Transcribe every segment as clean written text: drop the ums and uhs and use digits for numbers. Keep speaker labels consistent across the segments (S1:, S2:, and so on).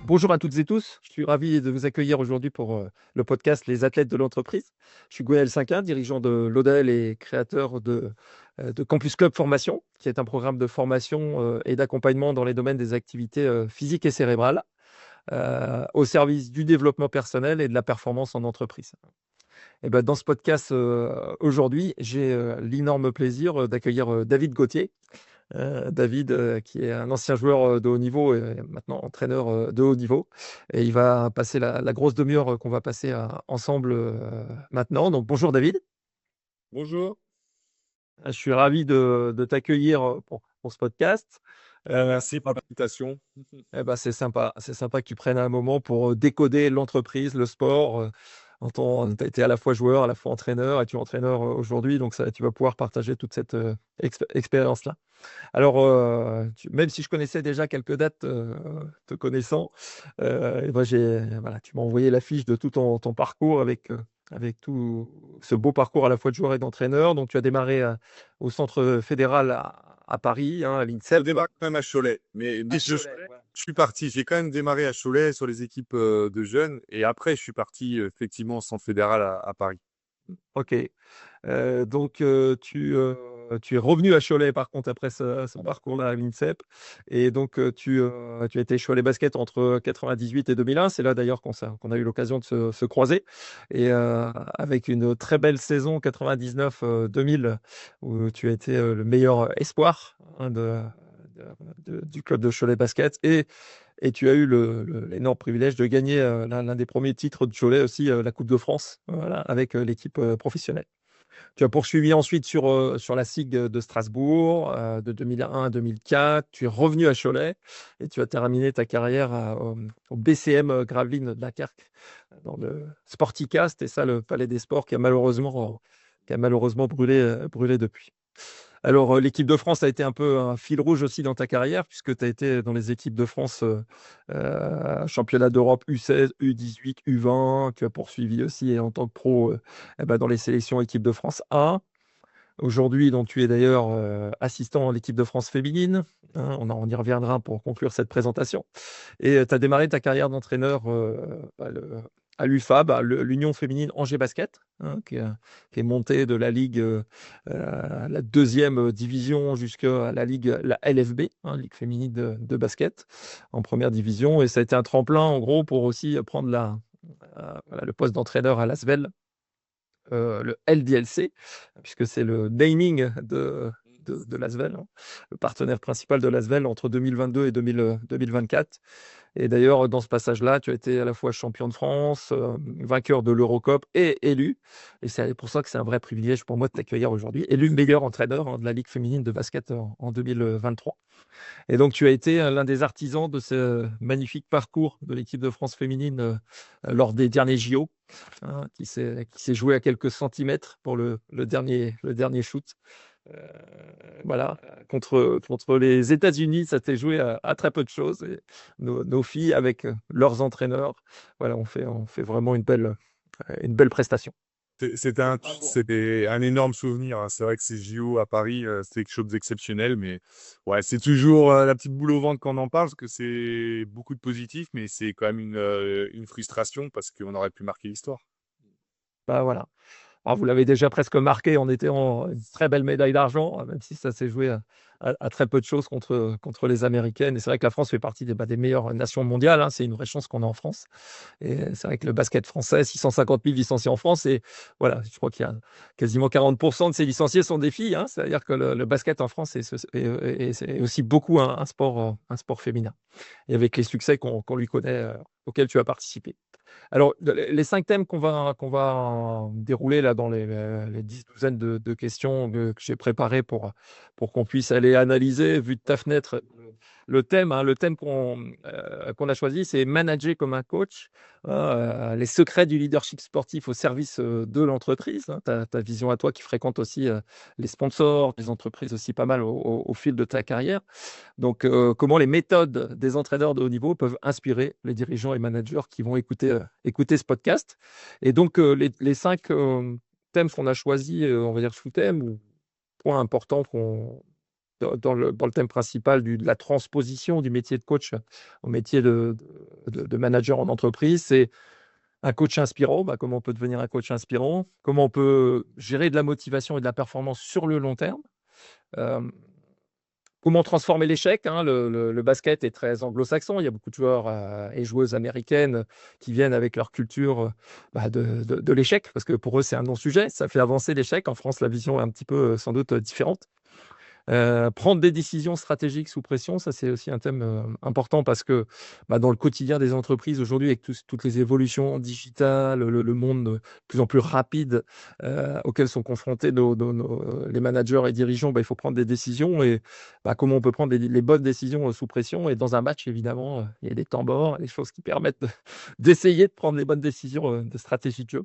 S1: Bonjour à toutes et tous, je suis ravi de vous accueillir aujourd'hui pour le podcast Les athlètes de l'entreprise. Je suis Gwenaël Cinquin, dirigeant de l'ODEL et créateur de Campus Club Formation, qui est un programme de formation et d'accompagnement dans les domaines des activités physiques et cérébrales au service du développement personnel et de la performance en entreprise. Et ben, dans ce podcast aujourd'hui, j'ai l'énorme plaisir d'accueillir David Gauthier. David, qui est un ancien joueur de haut niveau et maintenant entraîneur de haut niveau. Et il va passer la grosse demi-heure qu'on va passer ensemble maintenant. Donc bonjour David.
S2: Bonjour.
S1: Je suis ravi de t'accueillir pour ce podcast.
S2: Merci pour l'invitation.
S1: Eh ben, c'est sympa que tu prennes un moment pour décoder l'entreprise, le sport. Tu as été à la fois joueur, à la fois entraîneur, et tu es entraîneur aujourd'hui, donc ça, tu vas pouvoir partager toute cette expérience-là. Alors, même si je connaissais déjà quelques dates, te connaissant, et ben voilà, tu m'as envoyé la fiche de tout ton parcours avec tout ce beau parcours à la fois de joueur et d'entraîneur. Donc, tu as démarré au Centre fédéral à Paris, hein, à
S2: Je
S1: l'INSEP.
S2: démarre quand même à Cholet, mais
S1: À Cholet, voilà.
S2: je suis parti. J'ai quand même démarré à Cholet sur les équipes de jeunes et après je suis parti effectivement au centre fédéral à Paris.
S1: Ok. Donc, tu es revenu à Cholet, par contre, après ce parcours-là à l'INSEP. Et donc, tu as été Cholet Basket entre 98 et 2001. C'est là, d'ailleurs, qu'on a eu l'occasion de se croiser. Et avec une très belle saison 99-2000, où tu as été le meilleur espoir, hein, du club de Cholet Basket. Et tu as eu l'énorme privilège de gagner l'un des premiers titres de Cholet aussi, la Coupe de France, voilà, avec l'équipe professionnelle. Tu as poursuivi ensuite sur la SIG de Strasbourg de 2001 à 2004. Tu es revenu à Cholet et tu as terminé ta carrière au BCM Gravelines de Dunkerque dans le Sportica. C'était ça le Palais des Sports qui a malheureusement brûlé depuis. Alors, l'équipe de France a été un peu un fil rouge aussi dans ta carrière, puisque tu as été dans les équipes de France, championnat d'Europe U16, U18, U20. Tu as poursuivi aussi et en tant que pro eh ben, dans les sélections équipe de France A. Aujourd'hui, donc, tu es d'ailleurs assistant à l'équipe de France féminine, hein. On y reviendra pour conclure cette présentation. Et tu as démarré ta carrière d'entraîneur à l'UFAB, à l'Union féminine Angers Basket, hein, qui est montée de la Ligue, la deuxième division jusqu'à la Ligue, la LFB, hein, Ligue féminine de basket, en première division. Et ça a été un tremplin, en gros, pour aussi prendre voilà, le poste d'entraîneur à l'Asvel, le LDLC, puisque c'est le naming de l'Asvel, hein, le partenaire principal de l'Asvel entre 2022 et 2024. Et d'ailleurs, dans ce passage-là, tu as été à la fois champion de France, vainqueur de l'Eurocup et élu. Et c'est pour ça que c'est un vrai privilège pour moi de t'accueillir aujourd'hui. Élu meilleur entraîneur, hein, de la Ligue féminine de basket en 2023. Et donc, tu as été l'un des artisans de ce magnifique parcours de l'équipe de France féminine lors des derniers JO, hein, qui s'est joué à quelques centimètres pour le dernier shoot. Euh, voilà, contre les États-Unis, ça s'est joué à très peu de choses. Et nos filles, avec leurs entraîneurs, voilà, on fait vraiment une belle prestation.
S2: C'était un énorme souvenir, hein. C'est vrai que ces JO à Paris, c'est quelque chose d'exceptionnel, mais ouais, c'est toujours la petite boule au ventre quand on en parle, parce que c'est beaucoup de positif, mais c'est quand même une frustration parce qu'on aurait pu marquer l'histoire.
S1: Bah, voilà. Alors, vous l'avez déjà presque marqué en étant une très belle médaille d'argent, même si ça s'est joué à très peu de choses contre les Américaines. Et c'est vrai que la France fait partie des meilleures nations mondiales, hein. C'est une vraie chance qu'on a en France. Et c'est vrai que le basket français, 650 000 licenciés en France, et voilà, je crois qu'il y a quasiment 40% de ces licenciés sont des filles, hein. C'est-à-dire que le basket en France c'est aussi beaucoup un sport féminin. Et avec les succès qu'on lui connaît, auxquels tu as participé. Alors, les 5 thèmes qu'on va dérouler là dans les 10 douzaines de questions que j'ai préparées pour qu'on puisse aller analyser, vu de ta fenêtre, le thème, hein, qu'on a choisi, c'est manager comme un coach, hein, les secrets du leadership sportif au service de l'entreprise, hein, ta vision à toi qui fréquente aussi les sponsors, les entreprises aussi pas mal au fil de ta carrière. Donc, comment les méthodes des entraîneurs de haut niveau peuvent inspirer les dirigeants et managers qui vont écouter ce podcast. Et donc, les 5 thèmes qu'on a choisis, on va dire sous-thèmes ou points importants dans le thème principal de la transposition du métier de coach au métier de manager en entreprise. C'est un coach inspirant. Bah, comment on peut devenir un coach inspirant? Comment on peut gérer de la motivation et de la performance sur le long terme? Euh, Comment transformer l'échec, hein? Le basket est très anglo-saxon. Il y a beaucoup de joueurs et joueuses américaines qui viennent avec leur culture bah, de l'échec, parce que pour eux, c'est un non-sujet. Ça fait avancer l'échec. En France, la vision est un petit peu, sans doute, différente. Prendre des décisions stratégiques sous pression, ça c'est aussi un thème important parce que bah, dans le quotidien des entreprises aujourd'hui, avec toutes les évolutions digitales, le monde de plus en plus rapide auquel sont confrontés les managers et dirigeants, bah, il faut prendre des décisions et bah, comment on peut prendre les bonnes décisions sous pression. Et dans un match, évidemment, il y a des temps morts, des choses qui permettent d'essayer de prendre les bonnes décisions de stratégie de jeu.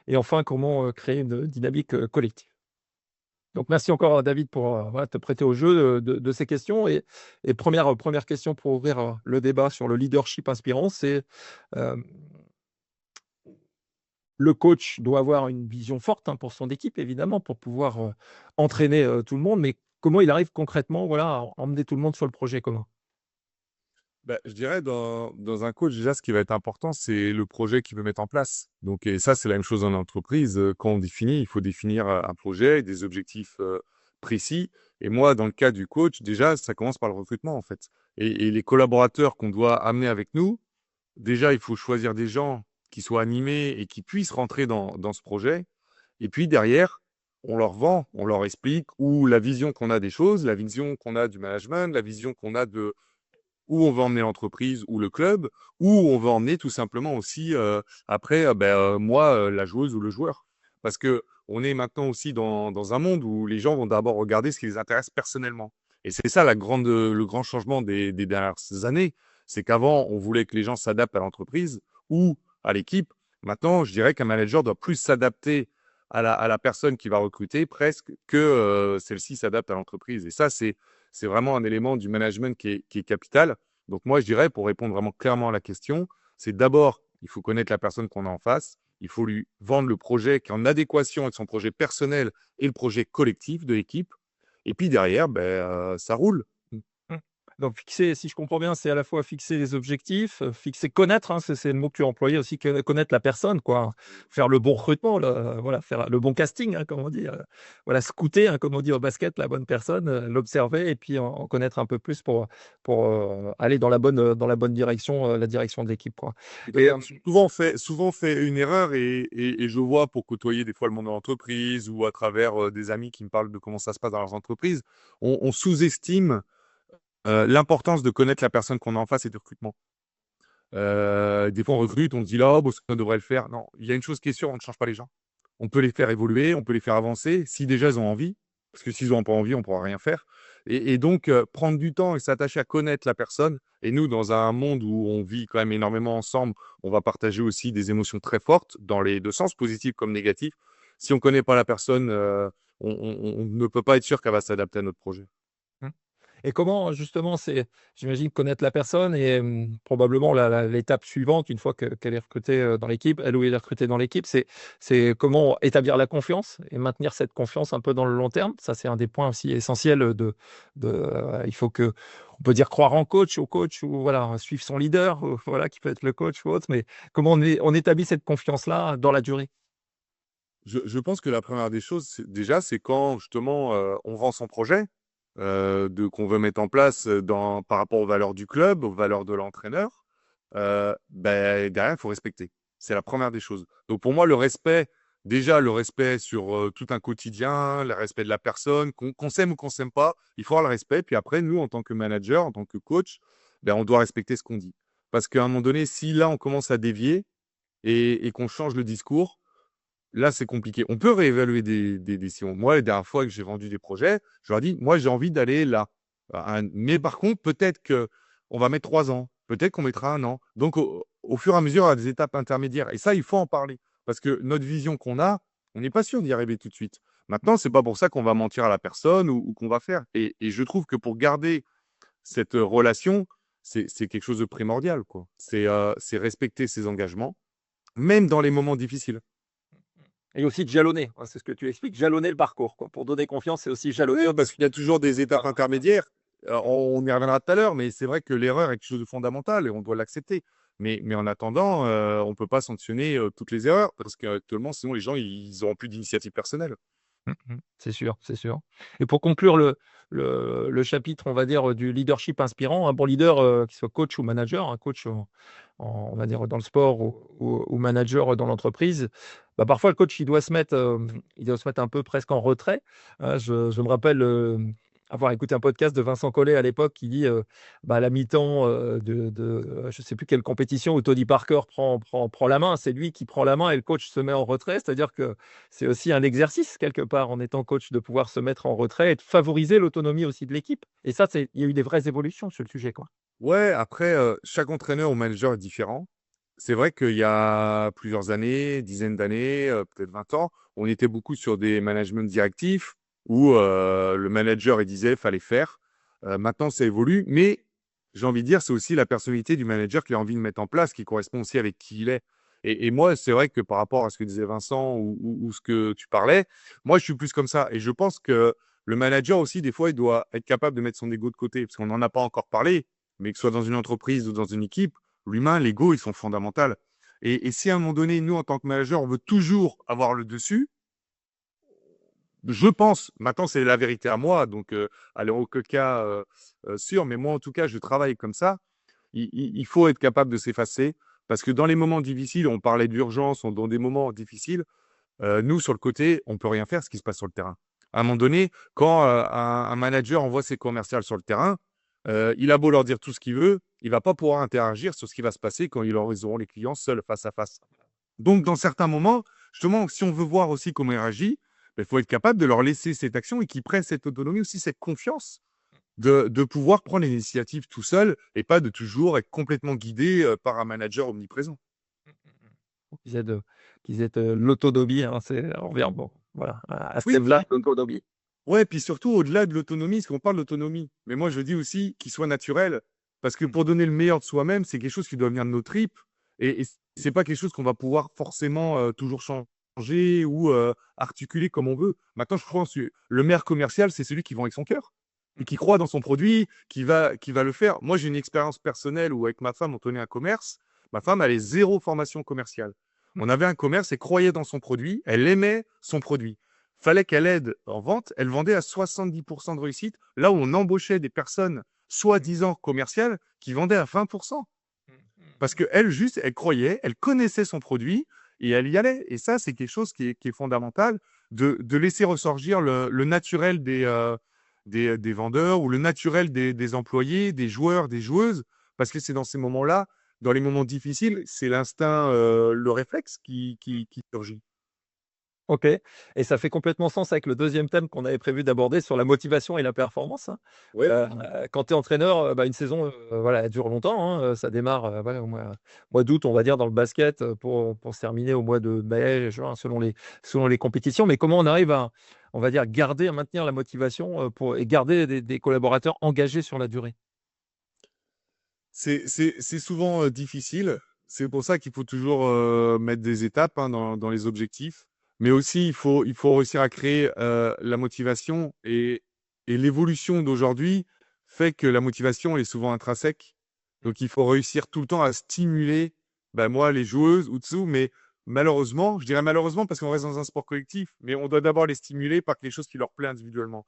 S1: Et enfin, comment créer une dynamique collective. Donc, merci encore, David, pour voilà, te prêter au jeu de ces questions. Et première question pour ouvrir le débat sur le leadership inspirant, c'est euh, le coach doit avoir une vision forte, hein, pour son équipe, évidemment, pour pouvoir entraîner tout le monde. Mais comment il arrive concrètement, voilà, à emmener tout le monde sur le projet commun?
S2: Bah, je dirais dans un coach, déjà, ce qui va être important, c'est le projet qu'il veut mettre en place. Donc, et ça, c'est la même chose en entreprise. Quand on définit, il faut définir un projet, des objectifs précis. Et moi, dans le cas du coach, déjà, ça commence par le recrutement, en fait. Et les collaborateurs qu'on doit amener avec nous, déjà, il faut choisir des gens qui soient animés et qui puissent rentrer dans ce projet. Et puis derrière, on leur vend, on leur explique où la vision qu'on a des choses, la vision qu'on a du management, la vision qu'on a de où on va emmener l'entreprise ou le club, où on va emmener tout simplement aussi après, moi, la joueuse ou le joueur. Parce que on est maintenant aussi dans un monde où les gens vont d'abord regarder ce qui les intéresse personnellement. Et c'est ça le grand changement des dernières années. C'est qu'avant, on voulait que les gens s'adaptent à l'entreprise ou à l'équipe. Maintenant, je dirais qu'un manager doit plus s'adapter à la personne qui va recruter presque que celle-ci s'adapte à l'entreprise. Et ça, c'est vraiment un élément du management qui est capital. Donc moi, je dirais, pour répondre vraiment clairement à la question, c'est d'abord, il faut connaître la personne qu'on a en face, il faut lui vendre le projet qui est en adéquation avec son projet personnel et le projet collectif de l'équipe. Et puis derrière, ça roule.
S1: Mmh. Donc fixer, si je comprends bien, c'est à la fois fixer les objectifs, fixer, connaître, hein, c'est le mot que tu as employé aussi, connaître la personne, quoi. Faire le bon recrutement, voilà, faire le bon casting, hein, comme on dit. Voilà, scouter, hein, comme on dit au basket, la bonne personne, l'observer et puis en connaître un peu plus pour aller dans la bonne direction, la direction de l'équipe, quoi. Et
S2: Souvent fait une erreur et je vois pour côtoyer des fois le monde de l'entreprise ou à travers des amis qui me parlent de comment ça se passe dans leurs entreprises, on sous-estime l'importance de connaître la personne qu'on a en face et du recrutement. Des fois, on recrute, on se dit là, oh, bon, ça devrait le faire. Non, il y a une chose qui est sûre, on ne change pas les gens. On peut les faire évoluer, on peut les faire avancer, si déjà ils ont envie, parce que s'ils n'ont pas envie, on ne pourra rien faire. Et donc, prendre du temps et s'attacher à connaître la personne. Et nous, dans un monde où on vit quand même énormément ensemble, on va partager aussi des émotions très fortes, dans les deux sens, positifs comme négatifs. Si on ne connaît pas la personne, on ne peut pas être sûr qu'elle va s'adapter à notre projet.
S1: Mmh. Et comment justement, j'imagine connaître la personne et probablement l'étape suivante, une fois qu'elle est recrutée dans l'équipe, elle ou il est recruté dans l'équipe, c'est comment établir la confiance et maintenir cette confiance un peu dans le long terme. Ça, c'est un des points aussi essentiels il faut on peut dire croire en coach, au coach ou voilà, suivre son leader, ou, voilà, qui peut être le coach ou autre, mais comment on établit cette confiance-là dans la durée?
S2: Je pense que la première des choses, déjà, c'est quand justement on vend son projet qu'on veut mettre en place par rapport aux valeurs du club, aux valeurs de l'entraîneur. Derrière, il faut respecter. C'est la première des choses. Donc pour moi, le respect, déjà le respect sur tout un quotidien, le respect de la personne, qu'on s'aime ou qu'on s'aime pas, il faut avoir le respect. Puis après, nous, en tant que manager, en tant que coach, on doit respecter ce qu'on dit. Parce qu'à un moment donné, si là, on commence à dévier et qu'on change le discours, là, c'est compliqué. On peut réévaluer des décisions. Moi, les dernières fois que j'ai vendu des projets, je leur ai dit, moi, j'ai envie d'aller là. Mais par contre, peut-être qu'on va mettre 3 ans. Peut-être qu'on mettra un an. Donc, au fur et à mesure, il y a des étapes intermédiaires. Et ça, il faut en parler. Parce que notre vision qu'on a, on n'est pas sûr d'y arriver tout de suite. Maintenant, c'est pas pour ça qu'on va mentir à la personne ou qu'on va faire. Et je trouve que pour garder cette relation, c'est quelque chose de primordial, quoi. C'est respecter ses engagements, même dans les moments difficiles.
S1: Et aussi de jalonner, hein, c'est ce que tu expliques, jalonner le parcours, quoi. Pour donner confiance, c'est aussi jalonner.
S2: Oui, parce qu'il y a toujours des étapes intermédiaires. On y reviendra tout à l'heure, mais c'est vrai que l'erreur est quelque chose de fondamental et on doit l'accepter. Mais en attendant, on ne peut pas sanctionner toutes les erreurs parce qu'actuellement, sinon les gens, ils n'auront plus d'initiative personnelle.
S1: C'est sûr, c'est sûr. Et pour conclure le chapitre, on va dire, du leadership inspirant, un bon leader, qu'il soit coach ou manager, un coach on va dire dans le sport ou manager dans l'entreprise, bah, parfois le coach, il doit se mettre un peu presque en retrait, hein. Je me rappelle, avoir écouté un podcast de Vincent Collet à l'époque qui dit, bah, à la mi-temps, je ne sais plus quelle compétition où Tony Parker prend la main. C'est lui qui prend la main et le coach se met en retrait. C'est-à-dire que c'est aussi un exercice quelque part en étant coach de pouvoir se mettre en retrait et de favoriser l'autonomie aussi de l'équipe. Et ça, il y a eu des vraies évolutions sur le sujet, quoi.
S2: Ouais, après, chaque entraîneur ou manager est différent. C'est vrai qu'il y a plusieurs années, dizaines d'années, peut-être 20 ans, on était beaucoup sur des managements directifs où le manager il disait fallait faire. Maintenant, ça évolue, mais j'ai envie de dire, c'est aussi la personnalité du manager qu'il a envie de mettre en place qui correspond aussi avec qui il est. Et moi, c'est vrai que par rapport à ce que disait Vincent ou ce que tu parlais, moi, je suis plus comme ça. Et je pense que le manager aussi, des fois, il doit être capable de mettre son ego de côté, parce qu'on n'en a pas encore parlé, mais que ce soit dans une entreprise ou dans une équipe, l'humain, l'ego, ils sont fondamentaux. Et si à un moment donné, nous, en tant que manager, on veut toujours avoir le dessus, je pense, maintenant c'est la vérité à moi, donc allez, aucun cas sûr, mais moi en tout cas, je travaille comme ça. Il faut être capable de s'effacer parce que dans les moments difficiles, on parlait d'urgence, dans des moments difficiles, nous sur le côté, on peut rien faire ce qui se passe sur le terrain. À un moment donné, quand un manager envoie ses commerciaux sur le terrain, il a beau leur dire tout ce qu'il veut, il va pas pouvoir interagir sur ce qui va se passer quand ils auront les clients seuls face à face. Donc, dans certains moments, justement, si on veut voir aussi comment il réagit, il faut être capable de leur laisser cette action et qu'ils prennent cette autonomie aussi, cette confiance de pouvoir prendre l'initiative tout seul et pas de toujours être complètement guidé par un manager omniprésent.
S1: Qu'ils aient, qu'ils aient l'autonomie, hein, on revient bon, voilà, à ce
S2: Oui,
S1: thème-là, l'autonomie.
S2: ouais, puis surtout au-delà de l'autonomie, parce qu'on parle d'autonomie, mais moi je dis aussi qu'il soit naturel, parce que pour donner le meilleur de soi-même, c'est quelque chose qui doit venir de nos tripes, et c'est pas quelque chose qu'on va pouvoir forcément toujours changer ou articuler comme on veut. Maintenant, je pense que le meilleur commercial, c'est celui qui vend avec son cœur et qui croit dans son produit, qui va le faire. Moi, j'ai une expérience personnelle où avec ma femme, on tenait un commerce. Ma femme, elle est zéro formation commerciale. On avait un commerce, elle croyait dans son produit, elle aimait son produit. Fallait qu'elle aide en vente, elle vendait à 70% de réussite, là où on embauchait des personnes soi-disant commerciales qui vendaient à 20%. Parce qu'elle, juste, elle croyait, elle connaissait son produit et elle y allait. Et ça, c'est quelque chose qui est fondamental, de laisser ressortir le naturel des vendeurs ou le naturel des employés, des joueurs, des joueuses. Parce que c'est dans ces moments-là, dans les moments difficiles, c'est l'instinct, le réflexe qui surgit.
S1: OK, et ça fait complètement sens avec le deuxième thème qu'on avait prévu d'aborder sur la motivation et la performance, hein.
S2: Ouais.
S1: Quand tu es entraîneur, bah, une saison, voilà, elle dure longtemps, hein, ça démarre, voilà, au mois d'août, on va dire, dans le basket, pour se terminer au mois de mai, juin, selon les compétitions. Mais comment on arrive à, on va dire, garder, à maintenir la motivation, et garder des collaborateurs engagés sur la durée?
S2: C'est souvent difficile. C'est pour ça qu'il faut toujours mettre des étapes hein, dans les objectifs. Mais aussi, il faut réussir à créer la motivation. Et l'évolution d'aujourd'hui fait que la motivation est souvent intrinsèque. Donc, il faut réussir tout le temps à stimuler, ben, moi, les joueuses ou dessous. Mais malheureusement, je dirais malheureusement parce qu'on reste dans un sport collectif, mais on doit d'abord les stimuler par quelque chose qui leur plaît individuellement.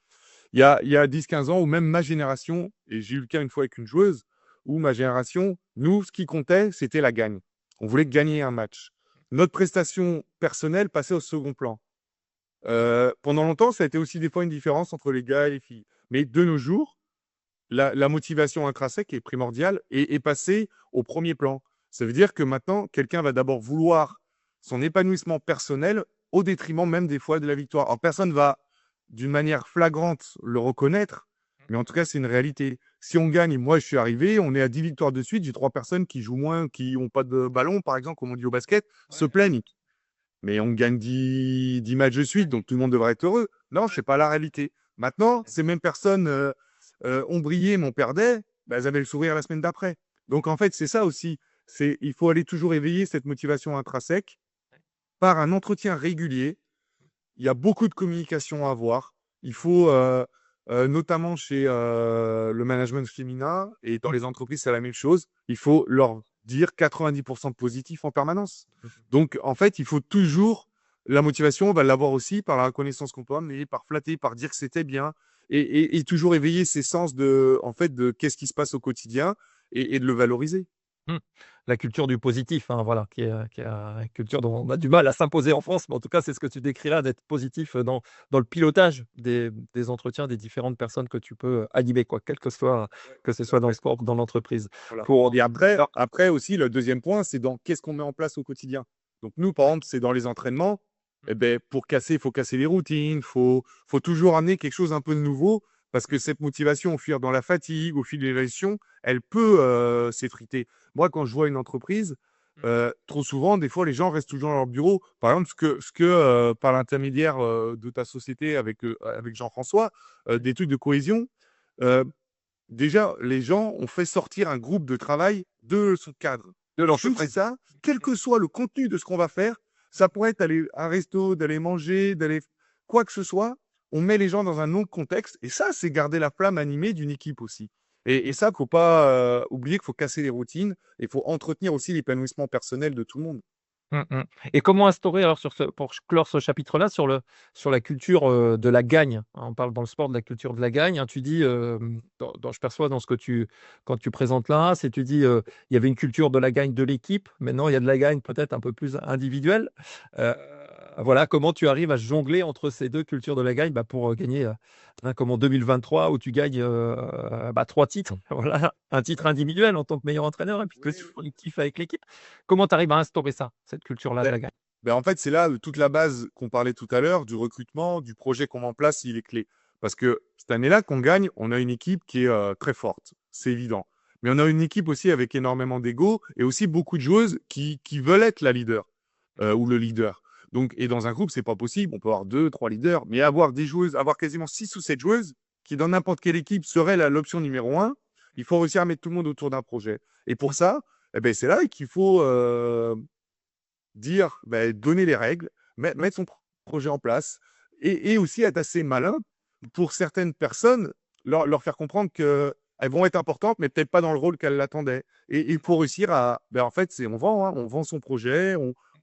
S2: Il y a 10-15 ans, ou même ma génération, et j'ai eu le cas une fois avec une joueuse, où ma génération, nous, ce qui comptait, c'était la gagne. On voulait gagner un match. Notre prestation personnelle passait au second plan. Pendant longtemps, ça a été aussi des fois une différence entre les gars et les filles. Mais de nos jours, la motivation intrinsèque est primordiale et est passée au premier plan. Ça veut dire que maintenant, quelqu'un va d'abord vouloir son épanouissement personnel au détriment même des fois de la victoire. Alors, personne va, d'une manière flagrante, le reconnaître, mais en tout cas, c'est une réalité. Si on gagne, moi, je suis arrivé, on est à 10 victoires de suite, j'ai 3 personnes qui jouent moins, qui n'ont pas de ballon, par exemple, comme on dit au basket, se plaignent. Mais on gagne 10 matchs de suite, donc tout le monde devrait être heureux. Non, c'est pas la réalité. Maintenant, ces mêmes personnes ont brillé, mais on perdait, bah, elles avaient le sourire la semaine d'après. Donc en fait, c'est ça aussi. Il faut aller toujours éveiller cette motivation intrinsèque par un entretien régulier. Il y a beaucoup de communication à avoir. Il faut, notamment chez le management féminin et dans les entreprises, c'est la même chose. Il faut leur dire 90% de positif en permanence. Donc, en fait, il faut toujours, la motivation, on va l'avoir aussi par la reconnaissance qu'on peut amener, par flatter, par dire que c'était bien et toujours éveiller ses sens de, en fait, de qu'est-ce qui se passe au quotidien et de le valoriser.
S1: Mmh. La culture du positif, hein, voilà, qui est une culture dont on a du mal à s'imposer en France, mais en tout cas, c'est ce que tu décris là, d'être positif dans le pilotage des entretiens des différentes personnes que tu peux animer, quoi, quel
S2: Ouais,
S1: que ce
S2: tout à
S1: soit dans le
S2: fait.
S1: sport ou dans l'entreprise.
S2: Voilà.
S1: Pour,
S2: Et après,
S1: alors,
S2: après aussi, le deuxième point, c'est dans qu'est-ce qu'on met en place au quotidien. Donc nous, par exemple, c'est dans les entraînements. Eh ben, pour casser, il faut casser les routines, faut toujours amener quelque chose un peu de nouveau, parce que cette motivation, au fil dans la fatigue, au fil de l'évolution, elle peut s'effriter. Moi, quand je vois une entreprise, trop souvent, des fois, les gens restent toujours dans leur bureau. Par exemple, par l'intermédiaire de ta société avec Jean-François, des trucs de cohésion, euh, déjà, les gens ont fait sortir un groupe de travail de son cadre.
S1: de
S2: Juste
S1: l'entreprise.
S2: ça, quel que soit le contenu de ce qu'on va faire, ça pourrait être aller à un resto, d'aller manger, d'aller quoi que ce soit. On met les gens dans un autre contexte. Et ça, c'est garder la flamme animée d'une équipe aussi. Et ça, faut pas oublier qu'il faut casser les routines et il faut entretenir aussi l'épanouissement personnel de tout le monde.
S1: Mmh mh. Et comment instaurer alors pour clore ce chapitre-là sur la culture, de la gagne? Hein, on parle dans le sport de la culture de la gagne, hein. Tu dis, je perçois dans ce que quand tu présentes là, c'est tu dis, il y avait une culture de la gagne de l'équipe. Maintenant, il y a de la gagne peut-être un peu plus individuelle. Heu, voilà, comment tu arrives à jongler entre ces 2 cultures de la gagne, bah, pour, gagner, hein, comme en 2023 où tu gagnes, 3 titres, voilà, un titre individuel en tant que meilleur entraîneur et puis
S2: Oui,
S1: que collectif avec l'équipe. Comment tu arrives à instaurer ça, cette culture-là de
S2: ben,
S1: la gagne?
S2: en fait, c'est là toute la base qu'on parlait tout à l'heure, du recrutement, du projet qu'on met en place, il est clé. Parce que cette année-là qu'on gagne, on a une équipe qui est très forte, c'est évident. Mais on a une équipe aussi avec énormément d'ego et aussi beaucoup de joueuses qui veulent être la leader ou le leader. Donc, et dans un groupe, c'est pas possible. On peut avoir deux, trois leaders, mais avoir des joueuses, avoir quasiment six ou sept joueuses qui, dans n'importe quelle équipe, seraient l'option numéro un, il faut réussir à mettre tout le monde autour d'un projet. Et pour ça, eh ben, c'est là qu'il faut dire, ben, donner les règles, mettre son projet en place et aussi être assez malin pour certaines personnes, leur faire comprendre qu'elles vont être importantes, mais peut-être pas dans le rôle qu'elles l'attendaient. Et pour réussir à, ben, en fait, on vend son projet,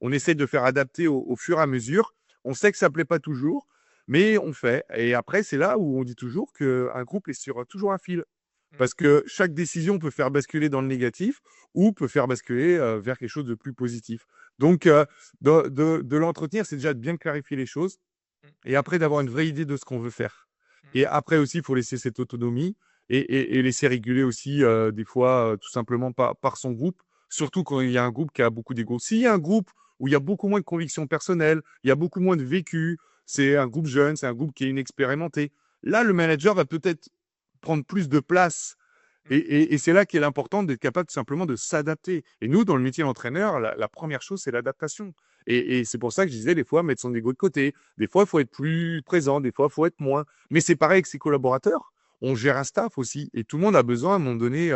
S2: on essaie de faire adapter au fur et à mesure. On sait que ça plaît pas toujours, mais on fait. Et après, c'est là où on dit toujours qu'un groupe est sur toujours un fil. Parce que chaque décision peut faire basculer dans le négatif ou peut faire basculer vers quelque chose de plus positif. Donc, de l'entretenir, c'est déjà de bien clarifier les choses et après d'avoir une vraie idée de ce qu'on veut faire. Et après aussi, il faut laisser cette autonomie et laisser réguler aussi, des fois, tout simplement par son groupe, surtout quand il y a un groupe qui a beaucoup d'ego. S'il y a un groupe où il y a beaucoup moins de convictions personnelles, il y a beaucoup moins de vécu, c'est un groupe jeune, c'est un groupe qui est inexpérimenté, là, le manager va peut-être prendre plus de place. Et c'est là qu'est l'important d'être capable tout simplement de s'adapter. Et nous, dans le métier d'entraîneur, la première chose, c'est l'adaptation. Et c'est pour ça que je disais, des fois, mettre son ego de côté. Des fois, il faut être plus présent, des fois, il faut être moins. Mais c'est pareil avec ses collaborateurs. On gère un staff aussi. Et tout le monde a besoin, à un moment donné,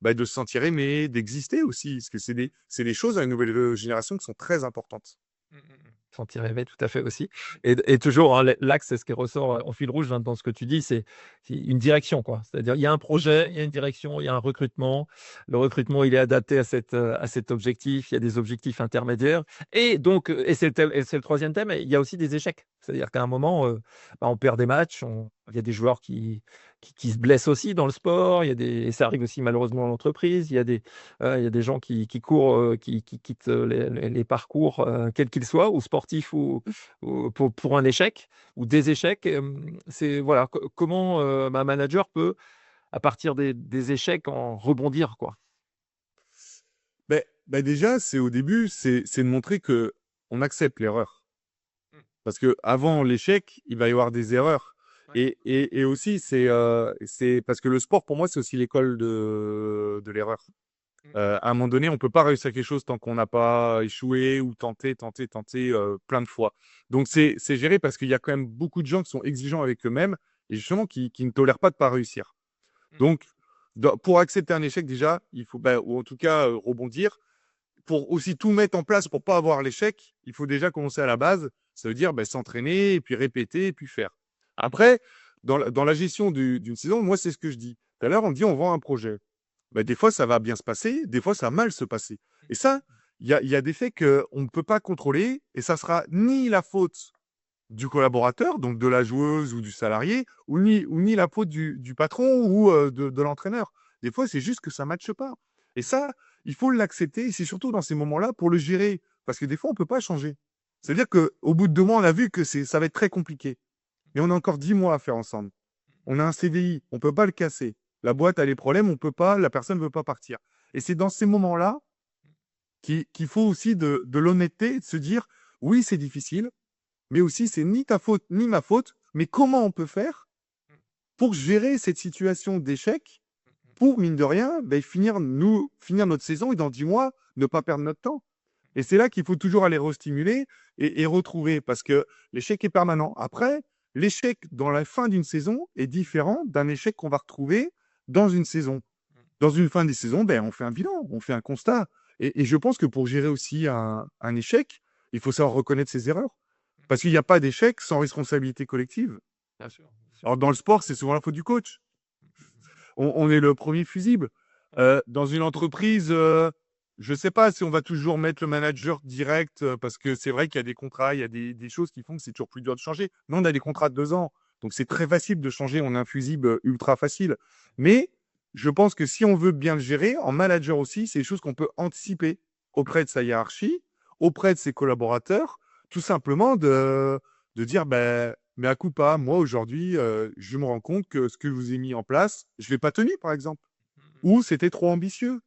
S2: de se sentir aimé, d'exister aussi. Parce que c'est des choses à une nouvelle génération qui sont très importantes.
S1: Sentir rêver, tout à fait aussi. Et toujours, hein, l'axe, c'est ce qui ressort en fil rouge, hein, dans ce que tu dis, c'est une direction, quoi. C'est-à-dire, il y a un projet, il y a une direction, il y a un recrutement. Le recrutement, il est adapté à cet objectif. Il y a des objectifs intermédiaires. Et donc, et c'est le troisième thème, il y a aussi des échecs. C'est-à-dire qu'à un moment, on perd des matchs, il y a des joueurs qui se blessent aussi dans le sport. Et ça arrive aussi malheureusement dans l'entreprise. Il y a des gens qui courent, qui quittent les parcours, quels qu'ils soient, ou sportifs ou pour un échec ou des échecs. C'est voilà, comment un manager peut, à partir des échecs, en rebondir, quoi.
S2: Déjà, c'est au début, c'est de montrer que on accepte l'erreur. Parce que avant l'échec, il va y avoir des erreurs. Et aussi, c'est parce que le sport, pour moi, c'est aussi l'école de l'erreur. À un moment donné, on peut pas réussir quelque chose tant qu'on n'a pas échoué ou tenté plein de fois. Donc, c'est géré parce qu'il y a quand même beaucoup de gens qui sont exigeants avec eux-mêmes et justement qui ne tolèrent pas de pas réussir. Donc, pour accepter un échec, déjà, il faut, ou en tout cas rebondir, pour aussi tout mettre en place pour pas avoir l'échec, il faut déjà commencer à la base. Ça veut dire s'entraîner, et puis répéter, et puis faire. Après, dans la gestion d'une saison, moi, c'est ce que je dis. Tout à l'heure, on dit on vend un projet. Des fois, ça va bien se passer, des fois, ça va mal se passer. Et ça, il y a des faits qu'on ne peut pas contrôler, et ça sera ni la faute du collaborateur, donc de la joueuse ou du salarié, ou ni la faute du patron ou de l'entraîneur. Des fois, c'est juste que ça ne matche pas. Et ça, il faut l'accepter, et c'est surtout dans ces moments-là pour le gérer. Parce que des fois, on ne peut pas changer. C'est-à-dire qu'au bout de 2 mois, on a vu que ça va être très compliqué. Mais on a encore 10 mois à faire ensemble. On a un CDI, on ne peut pas le casser. La boîte a les problèmes, on peut pas, la personne ne veut pas partir. Et c'est dans ces moments-là qu'il faut aussi de l'honnêteté, de se dire, oui, c'est difficile, mais aussi c'est ni ta faute ni ma faute, mais comment on peut faire pour gérer cette situation d'échec pour, mine de rien, finir notre saison et dans 10 mois, ne pas perdre notre temps. Et c'est là qu'il faut toujours aller restimuler et retrouver, parce que l'échec est permanent. Après, l'échec dans la fin d'une saison est différent d'un échec qu'on va retrouver dans une saison. Dans une fin de saison, on fait un bilan, on fait un constat. Et je pense que pour gérer aussi un échec, il faut savoir reconnaître ses erreurs. Parce qu'il n'y a pas d'échec sans responsabilité collective.
S1: Bien sûr, bien sûr.
S2: Alors, dans le sport, c'est souvent la faute du coach. On est le premier fusible. Dans une entreprise, je ne sais pas si on va toujours mettre le manager direct, parce que c'est vrai qu'il y a des contrats, il y a des choses qui font que c'est toujours plus dur de changer. Nous, on a des contrats de 2 ans. Donc, c'est très facile de changer. On a un fusible ultra facile. Mais je pense que si on veut bien le gérer, en manager aussi, c'est des choses qu'on peut anticiper auprès de sa hiérarchie, auprès de ses collaborateurs, tout simplement de dire, mais à coup pas, moi aujourd'hui, je me rends compte que ce que je vous ai mis en place, je ne l'ai pas tenu, par exemple. Ou c'était trop ambitieux.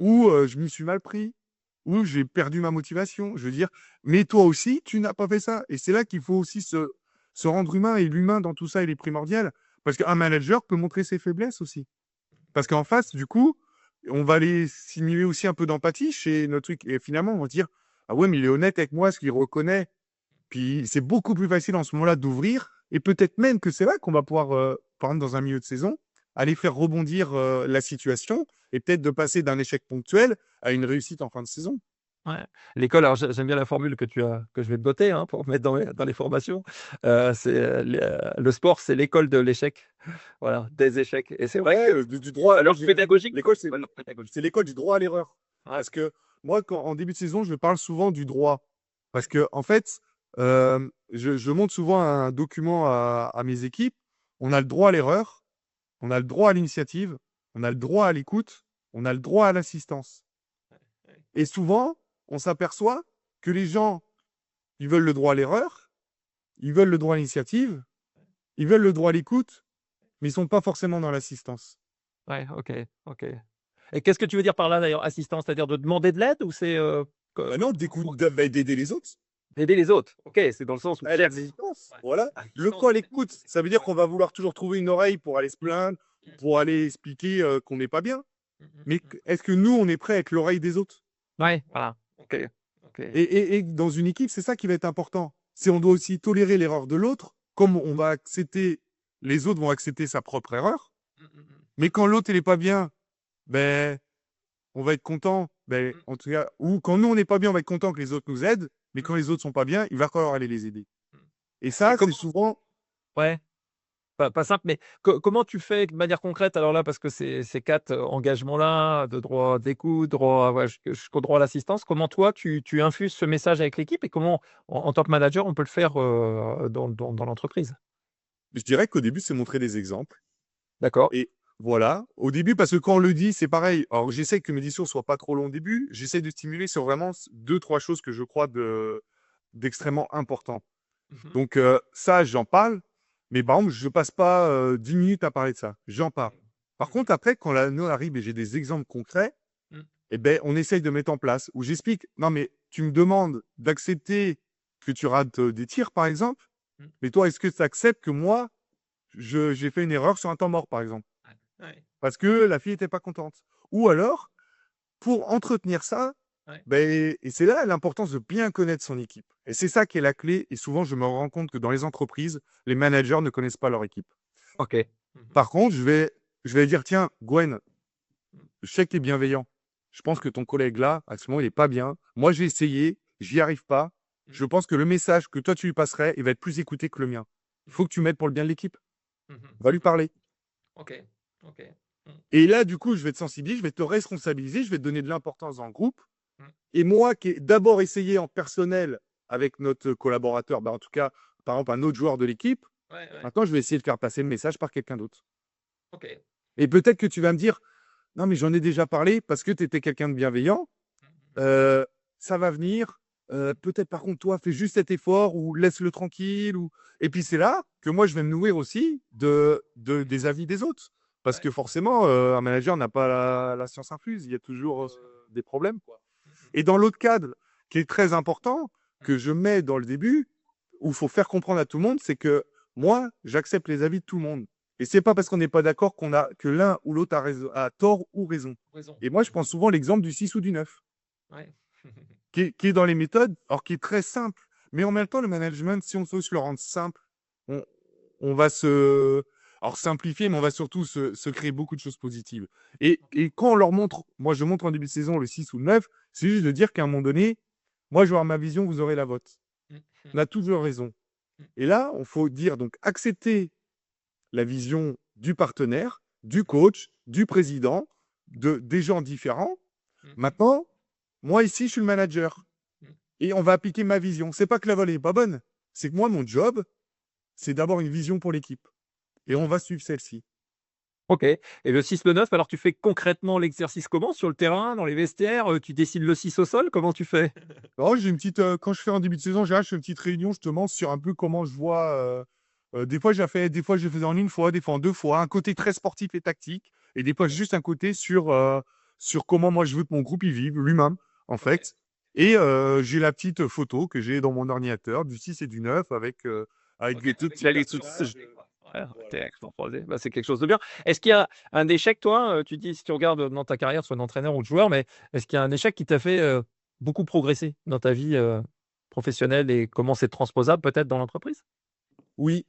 S2: Ou je m'y suis mal pris. Ou j'ai perdu ma motivation. Je veux dire, mais toi aussi, tu n'as pas fait ça. Et c'est là qu'il faut aussi se rendre humain. Et l'humain dans tout ça, il est primordial. Parce qu'un manager peut montrer ses faiblesses aussi. Parce qu'en face, du coup, on va aller simuler aussi un peu d'empathie chez notre truc. Et finalement, on va se dire, ah ouais, mais il est honnête avec moi, ce qu'il reconnaît. Puis c'est beaucoup plus facile en ce moment-là d'ouvrir. Et peut-être même que c'est là qu'on va pouvoir, par exemple, dans un milieu de saison, aller faire rebondir la situation et peut-être de passer d'un échec ponctuel à une réussite en fin de saison.
S1: Ouais. L'école, alors j'aime bien la formule que que je vais te botter pour mettre dans les formations. Le sport, c'est l'école de l'échec. Voilà, des échecs. Et c'est vrai
S2: Ouais,
S1: que
S2: du droit.
S1: alors pédagogique.
S2: L'école, c'est
S1: Ouais, non, pédagogique.
S2: c'est l'école du droit à l'erreur.
S1: Ouais.
S2: Parce que moi, en début de saison, je parle souvent du droit. Parce que, en fait, je montre souvent un document à mes équipes. On a le droit à l'erreur, on a le droit à l'initiative, on a le droit à l'écoute, on a le droit à l'assistance. Et souvent, on s'aperçoit que les gens, ils veulent le droit à l'erreur, ils veulent le droit à l'initiative, ils veulent le droit à l'écoute, mais ils ne sont pas forcément dans l'assistance.
S1: Ouais, ok, ok. Et qu'est-ce que tu veux dire par là d'ailleurs, assistance, c'est-à-dire de demander de l'aide ou c'est
S2: Non, d'aider les autres.
S1: d'aider les autres? Ok, c'est dans le sens où
S2: L'assistance,
S1: ouais.
S2: voilà. Le
S1: Assistance.
S2: call écoute, ça veut dire qu'on va vouloir toujours trouver une oreille pour aller se plaindre, pour aller expliquer qu'on n'est pas bien. Mais est-ce que nous, on est prêt à être l'oreille des autres?
S1: Ouais, voilà. Ok, ok.
S2: Et dans une équipe, c'est ça qui va être important. C'est on doit aussi tolérer l'erreur de l'autre, comme on va accepter, les autres vont accepter sa propre erreur. Mais quand l'autre, il n'est pas bien, ben, on va être content. En tout cas, ou quand nous, on n'est pas bien, on va être content que les autres nous aident. Mais quand les autres sont pas bien, il va falloir aller les aider. Et
S1: Et
S2: ça, c'est
S1: comment?
S2: souvent.
S1: Ouais. Pas simple, mais comment tu fais de manière concrète alors là, parce que ces quatre engagements-là, de droit d'écoute, jusqu'au droit à l'assistance, comment toi tu infuses ce message avec l'équipe et comment, en tant que manager, on peut le faire dans l'entreprise?
S2: Je dirais qu'au début, c'est montrer des exemples.
S1: D'accord.
S2: Et voilà, au début, parce que quand on le dit, c'est pareil. Alors, j'essaie que mes discours soient pas trop longs au début. J'essaie de stimuler sur vraiment 2, 3 choses que je crois d'extrêmement important.
S1: Mhm.
S2: Donc, ça, j'en parle. Mais par exemple, je passe pas 10 minutes à parler de ça. J'en parle. Par contre, après, quand l'anneau arrive et j'ai des exemples concrets,
S1: Mhm.
S2: eh ben, on essaye de mettre en place où j'explique, non, mais tu me demandes d'accepter que tu rates des tirs, par exemple.
S1: Mhm.
S2: Mais toi, est-ce que tu acceptes que moi, j'ai fait une erreur sur un temps mort, par exemple?
S1: Ouais.
S2: Parce que la fille n'était pas contente. Ou alors, pour entretenir ça,
S1: Ouais.
S2: et c'est là l'importance de bien connaître son équipe. Et c'est ça qui est la clé. Et souvent, je me rends compte que dans les entreprises, les managers ne connaissent pas leur équipe.
S1: Ok. Mhm.
S2: Par contre, je vais dire, tiens, Gwen, je sais que tu es bienveillant. je pense que ton collègue là, à ce moment, il est pas bien. Moi, j'ai essayé, j'y arrive pas. Je pense que le message que toi, tu lui passerais, il va être plus écouté que le mien. Il faut que tu m'aides pour le bien de l'équipe. Va lui parler.
S1: Ok, ok. Mm,
S2: Et là, du coup, je vais te sensibiliser, je vais te responsabiliser, je vais te donner de l'importance dans le groupe.
S1: mm.
S2: Et moi, qui ai d'abord essayé en personnel avec notre collaborateur, en tout cas, par exemple, un autre joueur de l'équipe,
S1: Ouais, ouais.
S2: maintenant, je vais essayer de faire passer le message par quelqu'un d'autre.
S1: Ok.
S2: Et peut-être que tu vas me dire, non, mais j'en ai déjà parlé parce que tu étais quelqu'un de bienveillant.
S1: Mm,
S2: Euh, Ça va venir. Peut-être par contre, toi, fais juste cet effort ou laisse-le tranquille. Et puis c'est là que moi, je vais me nourrir aussi des avis des autres. Parce
S1: ouais.
S2: que forcément, un manager n'a pas la science infuse. Il y a toujours
S1: Bien sûr.
S2: des problèmes, quoi.
S1: Mm,
S2: Et dans l'autre cadre, qui est très important,
S1: mm,
S2: que je mets dans le début, où il faut faire comprendre à tout le monde, c'est que moi, j'accepte les avis de tout le monde. Et c'est pas parce qu'on n'est pas d'accord que l'un ou l'autre a tort ou raison.
S1: raison.
S2: Et moi, je prends souvent l'exemple du 6 ou du 9
S1: Ouais.
S2: qui est dans les méthodes, alors qui est très simple. Mais en même temps, le management, si on veut se le rendre simple, on, on va se... Alors simplifier, mais on va surtout se créer beaucoup de choses positives. Et quand on leur montre, moi je montre en début de saison le 6 ou le 9, c'est juste de dire qu'à un moment donné, moi je vais avoir ma vision, vous aurez la vôtre.
S1: Mm,
S2: On
S1: mm,
S2: a toujours raison.
S1: mm.
S2: Et là, il faut dire, donc, accepter la vision du partenaire, du coach, du président, des gens différents.
S1: Mhm.
S2: Maintenant, moi ici, je suis le manager
S1: Mm.
S2: et on va appliquer ma vision. C'est pas que la volée est pas bonne, c'est que moi, mon job, c'est d'avoir une vision pour l'équipe. Et on va suivre celle-ci.
S1: Ok. Et le 6 le 9, alors tu fais concrètement l'exercice comment? Sur le terrain, dans les vestiaires? Tu dessines le 6 au sol? Comment tu fais?
S2: Alors, j'ai une petite, quand je fais en début de saison, je fais une petite réunion justement sur un peu comment je vois. Des fois, des fois, je le faisais en une fois, des fois en deux fois. Un côté très sportif et tactique, et des fois
S1: Ok.
S2: juste un côté sur comment moi je veux que mon groupe y vive, lui-même, en
S1: Ok.
S2: fait. Et j'ai la petite photo que j'ai dans mon ordinateur du 6 et du 9 avec
S1: Ok.
S2: des deux
S1: Avec
S2: petits
S1: la liste toute
S2: personnages.
S1: quoi. Ouais, t'es accent croisé. Bah, c'est quelque chose de bien. Est-ce qu'il y a un échec, toi? Tu dis, si tu regardes dans ta carrière, soit d'entraîneur ou de joueur, mais est-ce qu'il y a un échec qui t'a fait beaucoup progresser dans ta vie professionnelle et comment c'est transposable peut-être dans l'entreprise?
S2: Oui.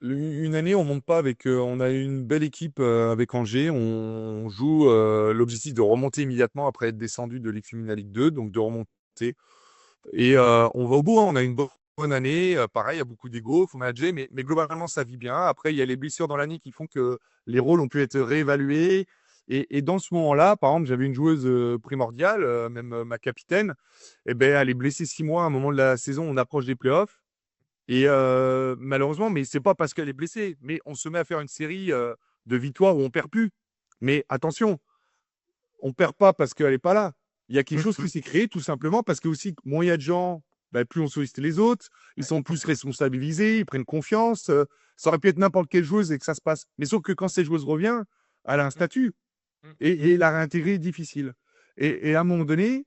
S2: Une année, on monte pas avec. On a une belle équipe avec Angers. On joue l'objectif de remonter immédiatement après être descendu de Ligue 1 à Ligue 2, donc de remonter. Et on va au bout, hein. On a une bonne année. Pareil, il y a beaucoup d'ego, il faut manager, mais globalement, ça vit bien. Après, il y a les blessures dans l'année qui font que les rôles ont pu être réévalués. Et dans ce moment-là, par exemple, j'avais une joueuse primordiale, même ma capitaine. Et ben, elle est blessée 6 mois à un moment de la saison. On approche des playoffs. Et malheureusement, mais c'est pas parce qu'elle est blessée, mais on se met à faire une série de victoires où on perd plus. Mais attention, on perd pas parce qu'elle est pas là. Il y a quelque chose qui s'est créé tout simplement parce que aussi, moins il y a de gens, ben, plus on sollicite les autres, ils
S1: Ouais.
S2: sont plus responsabilisés, ils prennent confiance. Ça aurait pu être n'importe quelle joueuse et que ça se passe. Mais sauf que quand cette joueuse revient, elle a un
S1: Mm,
S2: statut
S1: mm,
S2: et la réintégrer est difficile. Et à un moment donné,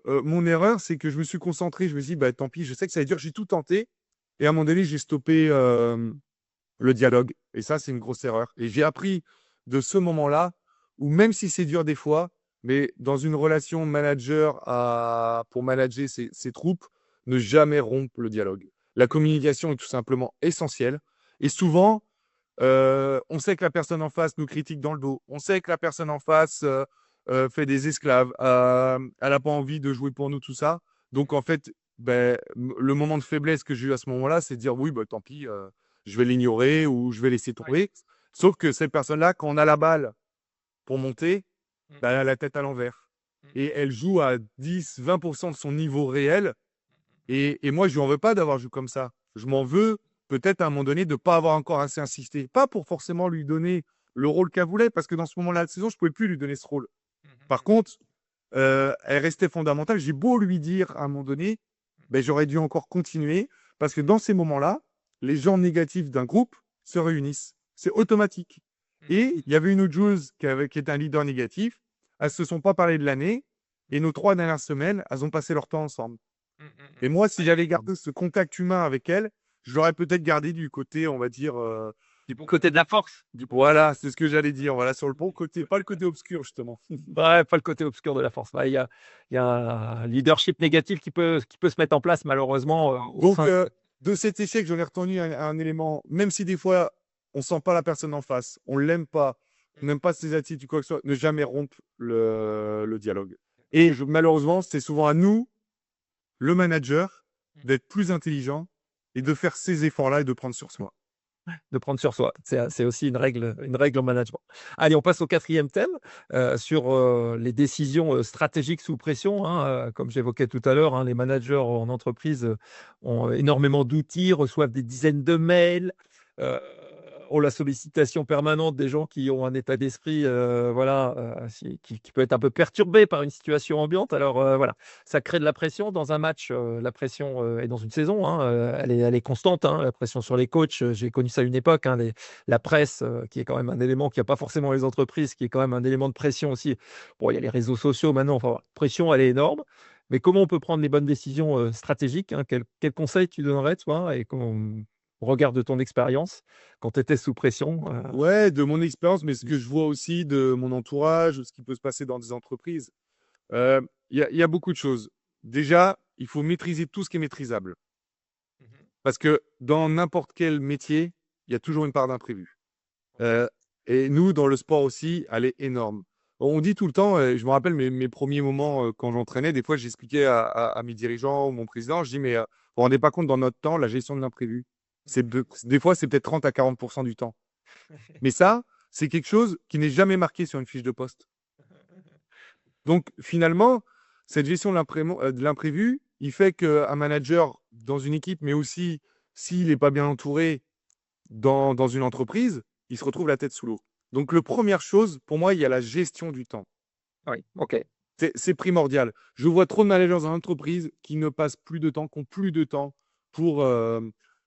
S2: mon erreur, c'est que je me suis concentré, je me suis dit, bah, tant pis, je sais que ça va être dur, j'ai tout tenté. Et à un moment donné, j'ai stoppé le dialogue. Et ça, c'est une grosse erreur. Et j'ai appris de ce moment-là, où même si c'est dur des fois, mais dans une relation pour manager ses troupes, ne jamais rompre le dialogue. La communication est tout simplement essentielle. Et souvent, on sait que la personne en face nous critique dans le dos. On sait que la personne en face fait des esclaves. Elle n'a pas envie de jouer pour nous, tout ça. Donc, en fait, ben, le moment de faiblesse que j'ai eu à ce moment-là, c'est de dire oui, bah, tant pis, je vais l'ignorer ou je vais laisser
S1: ouais.
S2: tomber. Sauf que cette personne-là, quand on a la balle pour monter,
S1: Mm,
S2: ben, elle a la tête à l'envers.
S1: mm,
S2: Et elle joue à 10-20% de son niveau réel. Et moi, je lui en veux pas d'avoir joué comme ça. Je m'en veux peut-être à un moment donné de ne pas avoir encore assez insisté. Pas pour forcément lui donner le rôle qu'elle voulait, parce que dans ce moment-là de saison, je ne pouvais plus lui donner ce rôle.
S1: mm,
S2: Par contre, elle restait fondamentale. J'ai beau lui dire à un moment donné, ben, j'aurais dû encore continuer, parce que dans ces moments-là, les gens négatifs d'un groupe se réunissent. C'est automatique.
S1: mm, mm,
S2: Et il y avait une autre joueuse qui était un leader négatif. Elles ne se sont pas parlé de l'année. Et nos 3 dernières semaines, elles ont passé leur temps ensemble.
S1: mm, mm,
S2: Et
S1: mm.
S2: moi, si
S1: Ouais.
S2: j'avais gardé ce contact humain avec elle, je l'aurais peut-être gardé du côté, on va dire,
S1: Du bon côté de la force.
S2: voilà, c'est ce que j'allais dire, voilà, sur le bon côté, pas le côté obscur, justement.
S1: Ouais, pas le côté obscur de la force. Ouais, il y a un leadership négatif qui peut se mettre en place, malheureusement, au
S2: Donc,
S1: sein.
S2: de cet échec, j'en ai retenu un élément, même si des fois, on sent pas la personne en face, on l'aime pas, n'aime pas ses attitudes, quoi que ce soit, ne jamais rompre le dialogue. Et malheureusement, c'est souvent à nous, le manager, d'être plus intelligent et de faire ces efforts-là et de prendre sur soi.
S1: De prendre sur soi. C'est aussi une règle en management. Allez, on passe au quatrième thème sur les décisions stratégiques sous pression, hein. Comme j'évoquais tout à l'heure, hein, les managers en entreprise ont énormément d'outils, reçoivent des dizaines de mails, euh, ont la sollicitation permanente des gens qui ont un état d'esprit voilà, qui peut être un peu perturbé par une situation ambiante. Alors voilà, ça crée de la pression dans un match. La pression est dans une saison, hein, elle est constante, hein, la pression sur les coachs. J'ai connu ça à une époque, hein, la presse, qui est quand même un élément qui a pas forcément les entreprises, qui est quand même un élément de pression aussi. Bon, il y a les réseaux sociaux maintenant. Enfin, voilà, la pression, elle est énorme. Mais comment on peut prendre les bonnes décisions stratégiques, hein, quel conseil tu donnerais, toi, et au regard de ton expérience, quand tu étais sous pression?
S2: Ouais, de mon expérience, mais ce que je vois aussi de mon entourage, ce qui peut se passer dans des entreprises, il y a beaucoup de choses. Déjà, il faut maîtriser tout ce qui est maîtrisable. Parce que dans n'importe quel métier, il y a toujours une part d'imprévu. Euh, et nous, dans le sport aussi, elle est énorme. On dit tout le temps, je me rappelle mes premiers moments quand j'entraînais, des fois j'expliquais à mes dirigeants ou mon président, je dis, mais vous vous rendez pas compte, dans notre temps, la gestion de l'imprévu, des fois, c'est peut-être 30 à 40% du temps. Mais ça, c'est quelque chose qui n'est jamais marqué sur une fiche de poste. Donc finalement, cette gestion de l'imprévu, il fait qu'un manager dans une équipe, mais aussi s'il n'est pas bien entouré dans une entreprise, il se retrouve la tête sous l'eau. Donc, la première chose, pour moi, il y a la gestion du temps.
S1: Oui, ok.
S2: C'est primordial. Je vois trop de managers dans l'entreprise qui ne passent plus de temps, qui ont plus de temps pour, euh,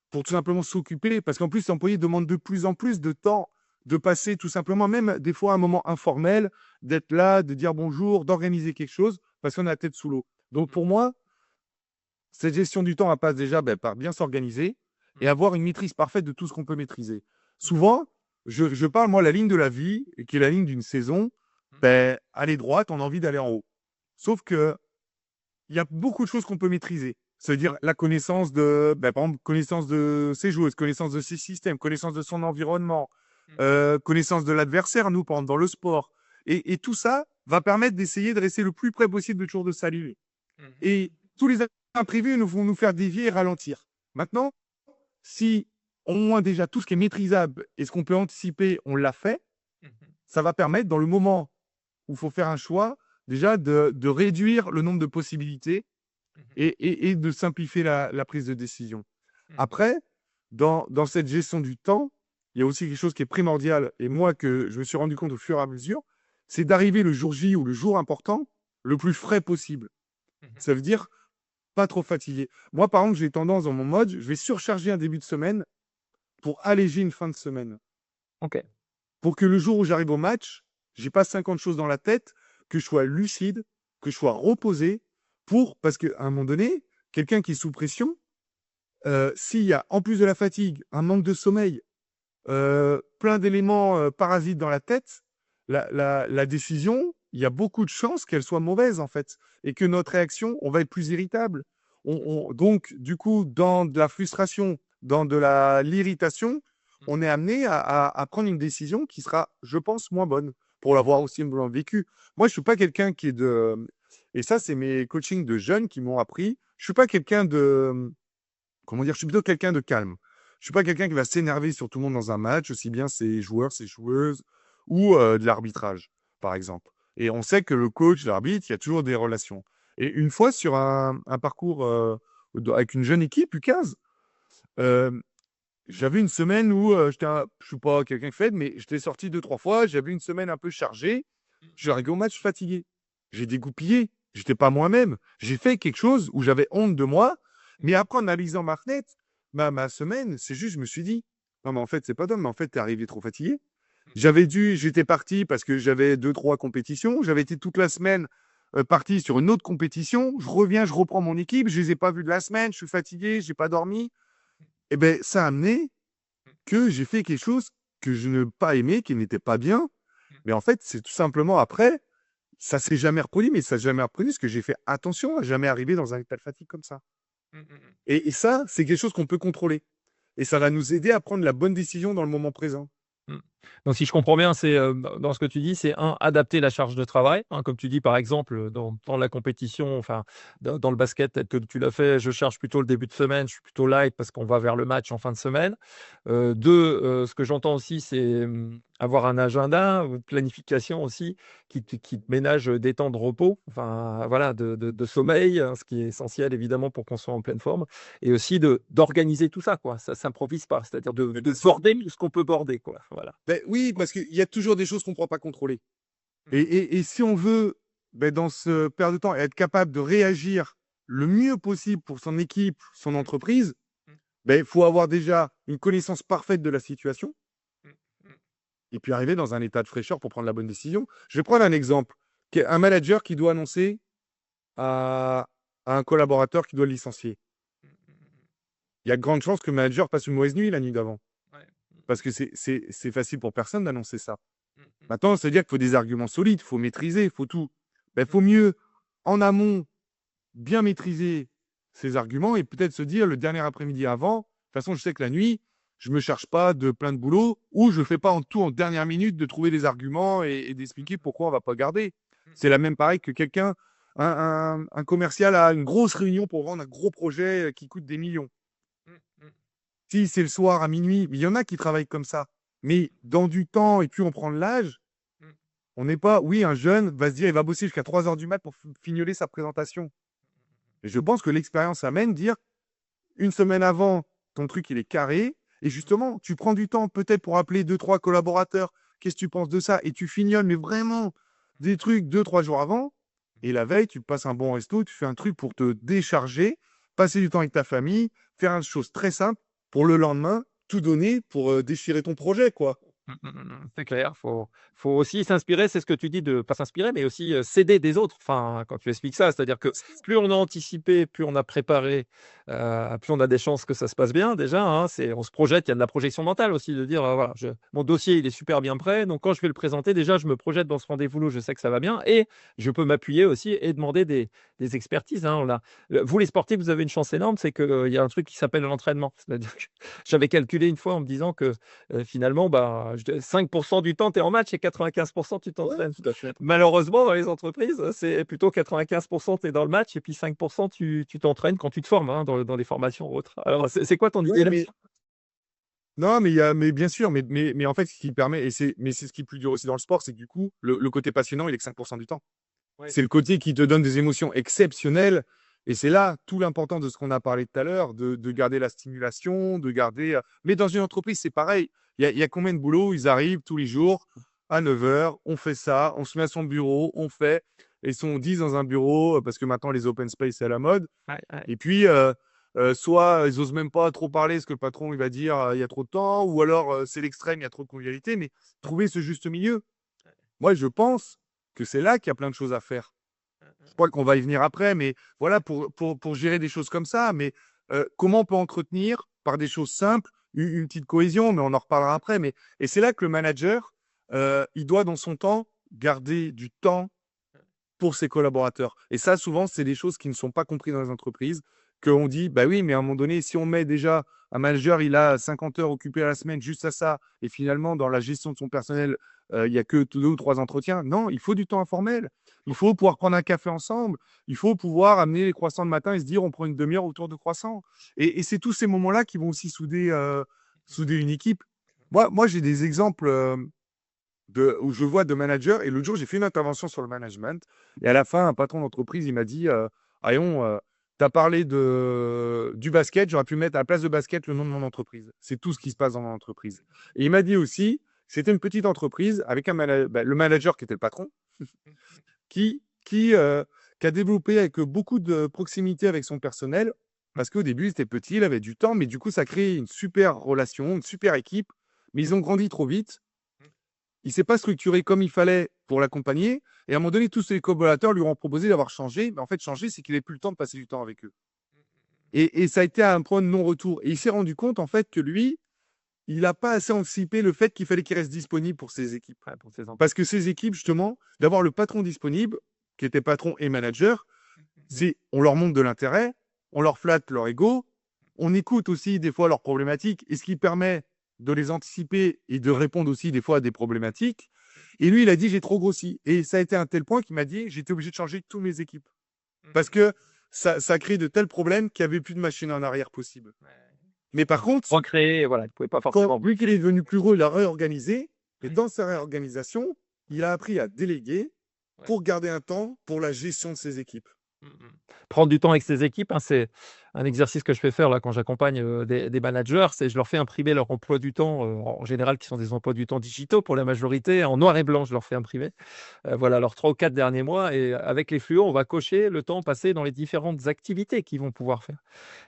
S2: pour tout simplement s'occuper. Parce qu'en plus, l'employé demande de plus en plus de temps de passer tout simplement, même des fois un moment informel, d'être là, de dire bonjour, d'organiser quelque chose, parce qu'on a la tête sous l'eau. Donc, pour moi, cette gestion du temps, elle passe déjà par bien s'organiser et avoir une maîtrise parfaite de tout ce qu'on peut maîtriser. Souvent, je parle, moi, la ligne de la vie, qui est la ligne d'une saison, elle est droite, on a envie d'aller en haut. Sauf que il y a beaucoup de choses qu'on peut maîtriser. C'est-à-dire la connaissance par exemple, connaissance de ses joueuses, connaissance de ses systèmes, connaissance de son environnement, connaissance de l'adversaire, nous, par exemple, dans le sport. Et tout ça va permettre d'essayer de rester le plus près possible de toujours de saluer. Et tous les imprévus vont nous faire dévier et ralentir. Maintenant, si au moins déjà tout ce qui est maîtrisable et ce qu'on peut anticiper, on l'a fait, ça va permettre dans le moment où il faut faire un choix, déjà de réduire le nombre de possibilités et de simplifier la prise de décision. Après, dans cette gestion du temps, il y a aussi quelque chose qui est primordial, et moi que je me suis rendu compte au fur et à mesure, c'est d'arriver le jour J ou le jour important le plus frais possible. Ça veut dire pas trop fatigué. Moi, par exemple, j'ai tendance dans mon mode, je vais surcharger un début de semaine pour alléger une fin de semaine.
S1: Ok.
S2: Pour que le jour où j'arrive au match, j'ai pas 50 choses dans la tête, que je sois lucide, que je sois reposé, parce qu'à un moment donné, quelqu'un qui est sous pression, s'il y a en plus de la fatigue, un manque de sommeil, plein d'éléments parasites dans la tête, la décision, il y a beaucoup de chances qu'elle soit mauvaise en fait, et que notre réaction, on va être plus irritable. Donc, du coup, dans de la frustration, dans de l'irritation, on est amené à prendre une décision qui sera, je pense, moins bonne, pour l'avoir aussi vécu. Moi, je suis pas quelqu'un qui est de... Et ça, c'est mes coachings de jeunes qui m'ont appris. Je suis pas quelqu'un de... Comment dire? Je suis plutôt quelqu'un de calme. Je suis pas quelqu'un qui va s'énerver sur tout le monde dans un match, aussi bien ses joueurs, ses joueuses, ou de l'arbitrage, par exemple. Et on sait que le coach, l'arbitre, il y a toujours des relations. Et une fois sur un parcours avec une jeune équipe, U15, euh, j'avais une semaine où je suis pas quelqu'un qui fait, mais j'étais sorti deux, trois fois, j'avais une semaine un peu chargée. Je suis arrivé au match fatigué. J'ai dégoupillé. J'étais pas moi-même. J'ai fait quelque chose où j'avais honte de moi. Mais après, en analysant ma fenêtre, ma semaine, c'est juste, je me suis dit, non, mais en fait, c'est pas d'homme, mais en fait, t'es arrivé trop fatigué. J'étais parti parce que j'avais deux, trois compétitions. J'avais été toute la semaine parti sur une autre compétition. Je reviens, je reprends mon équipe. Je les ai pas vus de la semaine. Je suis fatigué, j'ai pas dormi. Et ben, ça a amené que j'ai fait quelque chose que je n'ai pas aimé, qui n'était pas bien. Mais en fait, c'est tout simplement après, ça s'est jamais reproduit, mais ça s'est jamais reproduit parce que j'ai fait attention à jamais arriver dans un état de fatigue comme ça. Et ça, c'est quelque chose qu'on peut contrôler. Et ça va nous aider à prendre la bonne décision dans le moment présent.
S1: Donc, si je comprends bien, c'est dans ce que tu dis, c'est adapter la charge de travail, hein, comme tu dis, par exemple, dans la compétition, enfin, dans le basket, tel que tu l'as fait, je charge plutôt le début de semaine, je suis plutôt light parce qu'on va vers le match en fin de semaine. Deux, ce que j'entends aussi, c'est avoir un agenda, une planification aussi, qui te ménage des temps de repos, enfin, voilà, de sommeil, hein, ce qui est essentiel évidemment pour qu'on soit en pleine forme, et aussi d'organiser tout ça, quoi. Ça s'improvise pas, c'est-à-dire
S2: Mais
S1: de
S2: bien sûr.
S1: border tout ce qu'on peut border, quoi. Voilà.
S2: Ben oui, parce qu'il y a toujours des choses qu'on ne pourra pas contrôler. Et,
S1: Mmh.
S2: et si on veut, ben, dans ce période de temps, être capable de réagir le mieux possible pour son équipe, son
S1: Mmh.
S2: entreprise,
S1: Mmh.
S2: ben, il faut avoir déjà une connaissance parfaite de la situation
S1: Mmh. Mmh.
S2: et puis arriver dans un état de fraîcheur pour prendre la bonne décision. Je vais prendre un exemple. Un manager qui doit annoncer à un collaborateur qui doit le licencier.
S1: Mmh. Mmh.
S2: Il y a de grandes chances que le manager passe une mauvaise nuit la nuit d'avant.
S1: Ouais. Mmh.
S2: Parce que c'est facile pour personne d'annoncer ça.
S1: Mmh. Mmh.
S2: Maintenant, c'est-à-dire qu'il faut des arguments solides, il faut maîtriser, il faut tout. Ben, il
S1: Mmh.
S2: faut mieux, en amont, bien maîtriser ces arguments et peut-être se dire le dernier après-midi avant, de toute façon, je sais que la nuit, je me cherche pas de plein de boulot ou je fais pas en tout en dernière minute de trouver des arguments et d'expliquer pourquoi on va pas garder.
S1: Mmh.
S2: C'est la même pareil que quelqu'un, un commercial a une grosse réunion pour vendre un gros projet qui coûte des millions.
S1: Mmh. Mmh.
S2: Si c'est le soir à minuit, il y en a qui travaillent comme ça. Mais dans du temps, et puis on prend de l'âge,
S1: Mmh.
S2: on n'est pas, oui, un jeune va se dire, il va bosser jusqu'à 3 heures du mat pour fignoler sa présentation. Et je pense que l'expérience amène dire, une semaine avant, ton truc, il est carré. Et justement, tu prends du temps peut-être pour appeler deux, trois collaborateurs. Qu'est-ce que tu penses de ça? Et tu fignoles, mais vraiment, des trucs 2, 3 jours avant. Et la veille, tu te passes un bon resto, tu fais un truc pour te décharger, passer du temps avec ta famille, faire une chose très simple pour le lendemain, tout donner pour déchirer ton projet, quoi.
S1: Mmh. Mmh. Mmh. C'est clair, faut aussi s'inspirer, c'est ce que tu dis, de pas s'inspirer, mais aussi, s'aider des autres. Enfin, quand tu expliques ça, c'est-à-dire que plus on a anticipé, plus on a préparé, plus on a des chances que ça se passe bien déjà, hein. On se projette, il y a de la projection mentale aussi de dire, voilà, mon dossier, il est super bien prêt, donc quand je vais le présenter, déjà, je me projette dans ce rendez-vous-là, je sais que ça va bien, et je peux m'appuyer aussi et demander des expertises, hein. Vous les sportifs, vous avez une chance énorme, c'est qu'il y a un truc qui s'appelle l'entraînement. C'est-à-dire que j'avais calculé une fois en me disant que finalement, bah, 5 du temps, tu es en match et 95 tu
S2: Ouais,
S1: t'entraînes.
S2: tout à fait.
S1: Malheureusement, dans les entreprises, c'est plutôt 95 tu es dans le match et puis 5 tu t'entraînes quand tu te formes, hein, dans des formations ou autres. Alors, c'est quoi ton idée
S2: Ouais,
S1: là-dessus?
S2: non, mais bien sûr, mais en fait, ce qui permet, c'est ce qui est plus dur aussi dans le sport, c'est que du coup, le côté passionnant, il est que 5% du temps.
S1: Ouais.
S2: C'est le côté qui te donne des émotions exceptionnelles. Et c'est là tout l'important de ce qu'on a parlé tout à l'heure, de garder la stimulation, de garder. Mais dans une entreprise, c'est pareil. Il y a combien de boulot? Ils arrivent tous les jours à 9 heures, on fait ça, on se met à son bureau, on fait. Et ils sont 10 dans un bureau parce que maintenant, les open space, c'est à la mode.
S1: Ouais, ouais.
S2: Et puis, soit ils osent même pas trop parler parce que le patron, il va dire il y a trop de temps, ou alors c'est l'extrême, il y a trop de convivialité. Mais trouver ce juste milieu. Moi, je pense que c'est là qu'il y a plein de choses à faire. Je crois qu'on va y venir après, mais voilà, pour gérer des choses comme ça. Mais comment on peut entretenir par des choses simples une petite cohésion, mais on en reparlera après. Et c'est là que le manager, il doit, dans son temps, garder du temps pour ses collaborateurs. Et ça, souvent, c'est des choses qui ne sont pas comprises dans les entreprises, qu'on dit, bah oui, mais à un moment donné, si on met déjà un manager, il a 50 heures occupées à la semaine juste à ça, et finalement, dans la gestion de son personnel, il n'y a que 2 ou 3 entretiens. Non, il faut du temps informel. Il faut pouvoir prendre un café ensemble. Il faut pouvoir amener les croissants le matin et se dire, on prend une demi-heure autour de croissants. Et c'est tous ces moments-là qui vont aussi souder une équipe. Moi j'ai des exemples où je vois de managers. Et l'autre jour, j'ai fait une intervention sur le management. Et à la fin, un patron d'entreprise, il m'a dit Ayon, tu as parlé du basket, j'aurais pu mettre à la place de basket le nom de mon entreprise. C'est tout ce qui se passe dans mon entreprise. Et il m'a dit aussi c'était une petite entreprise avec le manager qui était le patron, qui, qui, euh, qui a développé avec beaucoup de proximité avec son personnel. Parce qu'au début, c'était petit, il avait du temps, mais du coup, ça crée une super relation, une super équipe. Mais ils ont grandi trop vite, il s'est pas structuré comme il fallait pour l'accompagner. Et à un moment donné, tous ses collaborateurs lui ont proposé d'avoir changé. Mais en fait, changer, c'est qu'il n'avait plus le temps de passer du temps avec eux. Et ça a été à un point de non-retour. Et il s'est rendu compte, en fait, que lui, il n'a pas assez anticipé le fait qu'il fallait qu'il reste disponible pour ses équipes.
S1: Ouais, pour ces enfants.
S2: Parce que ses équipes, justement, d'avoir le patron disponible, qui était patron et manager, c'est on leur montre de l'intérêt, on leur flatte leur ego, on écoute aussi des fois leurs problématiques. Et ce qui permet de les anticiper et de répondre aussi des fois à des problématiques. Et lui, il a dit, j'ai trop grossi. Et ça a été à un tel point qu'il m'a dit, j'étais obligé de changer toutes mes équipes. Parce que ça crée de tels problèmes qu'il n'y avait plus de machine en arrière possible. Mais par contre,
S1: Recréer, voilà, il ne pouvait pas forcément.
S2: vu qu'il est devenu plus gros, il a réorganisé. Et
S1: Ouais.
S2: dans sa réorganisation, il a appris à déléguer
S1: Ouais.
S2: pour garder un temps pour la gestion de ses équipes.
S1: Prendre du temps avec ses équipes, hein, c'est un exercice que je fais faire là quand j'accompagne des managers, c'est je leur fais imprimer leur emploi du temps, en général qui sont des emplois du temps digitaux pour la majorité, en noir et blanc, je leur fais imprimer. Voilà, leurs 3 ou 4 derniers mois et avec les fluos, on va cocher le temps passé dans les différentes activités qu'ils vont pouvoir faire.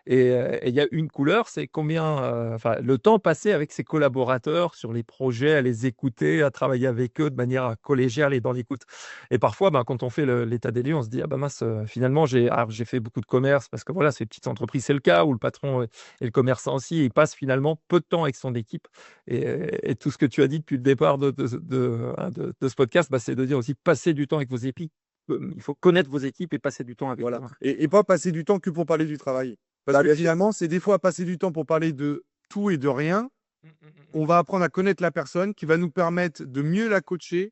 S1: Et il y a une couleur, c'est combien, enfin, le temps passé avec ses collaborateurs sur les projets, à les écouter, à travailler avec eux de manière collégiale et dans l'écoute. Et parfois, ben, quand on fait l'état des lieux, on se dit: «Ah bah mince, finalement, j'ai fait beaucoup de commerce», parce que voilà, ces petites entreprises, c'est le cas où le patron et le commerçant aussi, il passe finalement peu de temps avec son équipe. Et tout ce que tu as dit depuis le départ de ce podcast, bah, c'est de dire aussi: passer du temps avec vos équipes. Il faut connaître vos équipes et passer du temps avec eux,
S2: Voilà.
S1: hein.
S2: Et pas passer du temps que pour parler du travail. Parce
S1: Bah,
S2: que finalement, c'est des fois passer du temps pour parler de tout et de rien. On va apprendre à connaître la personne qui va nous permettre de mieux la coacher.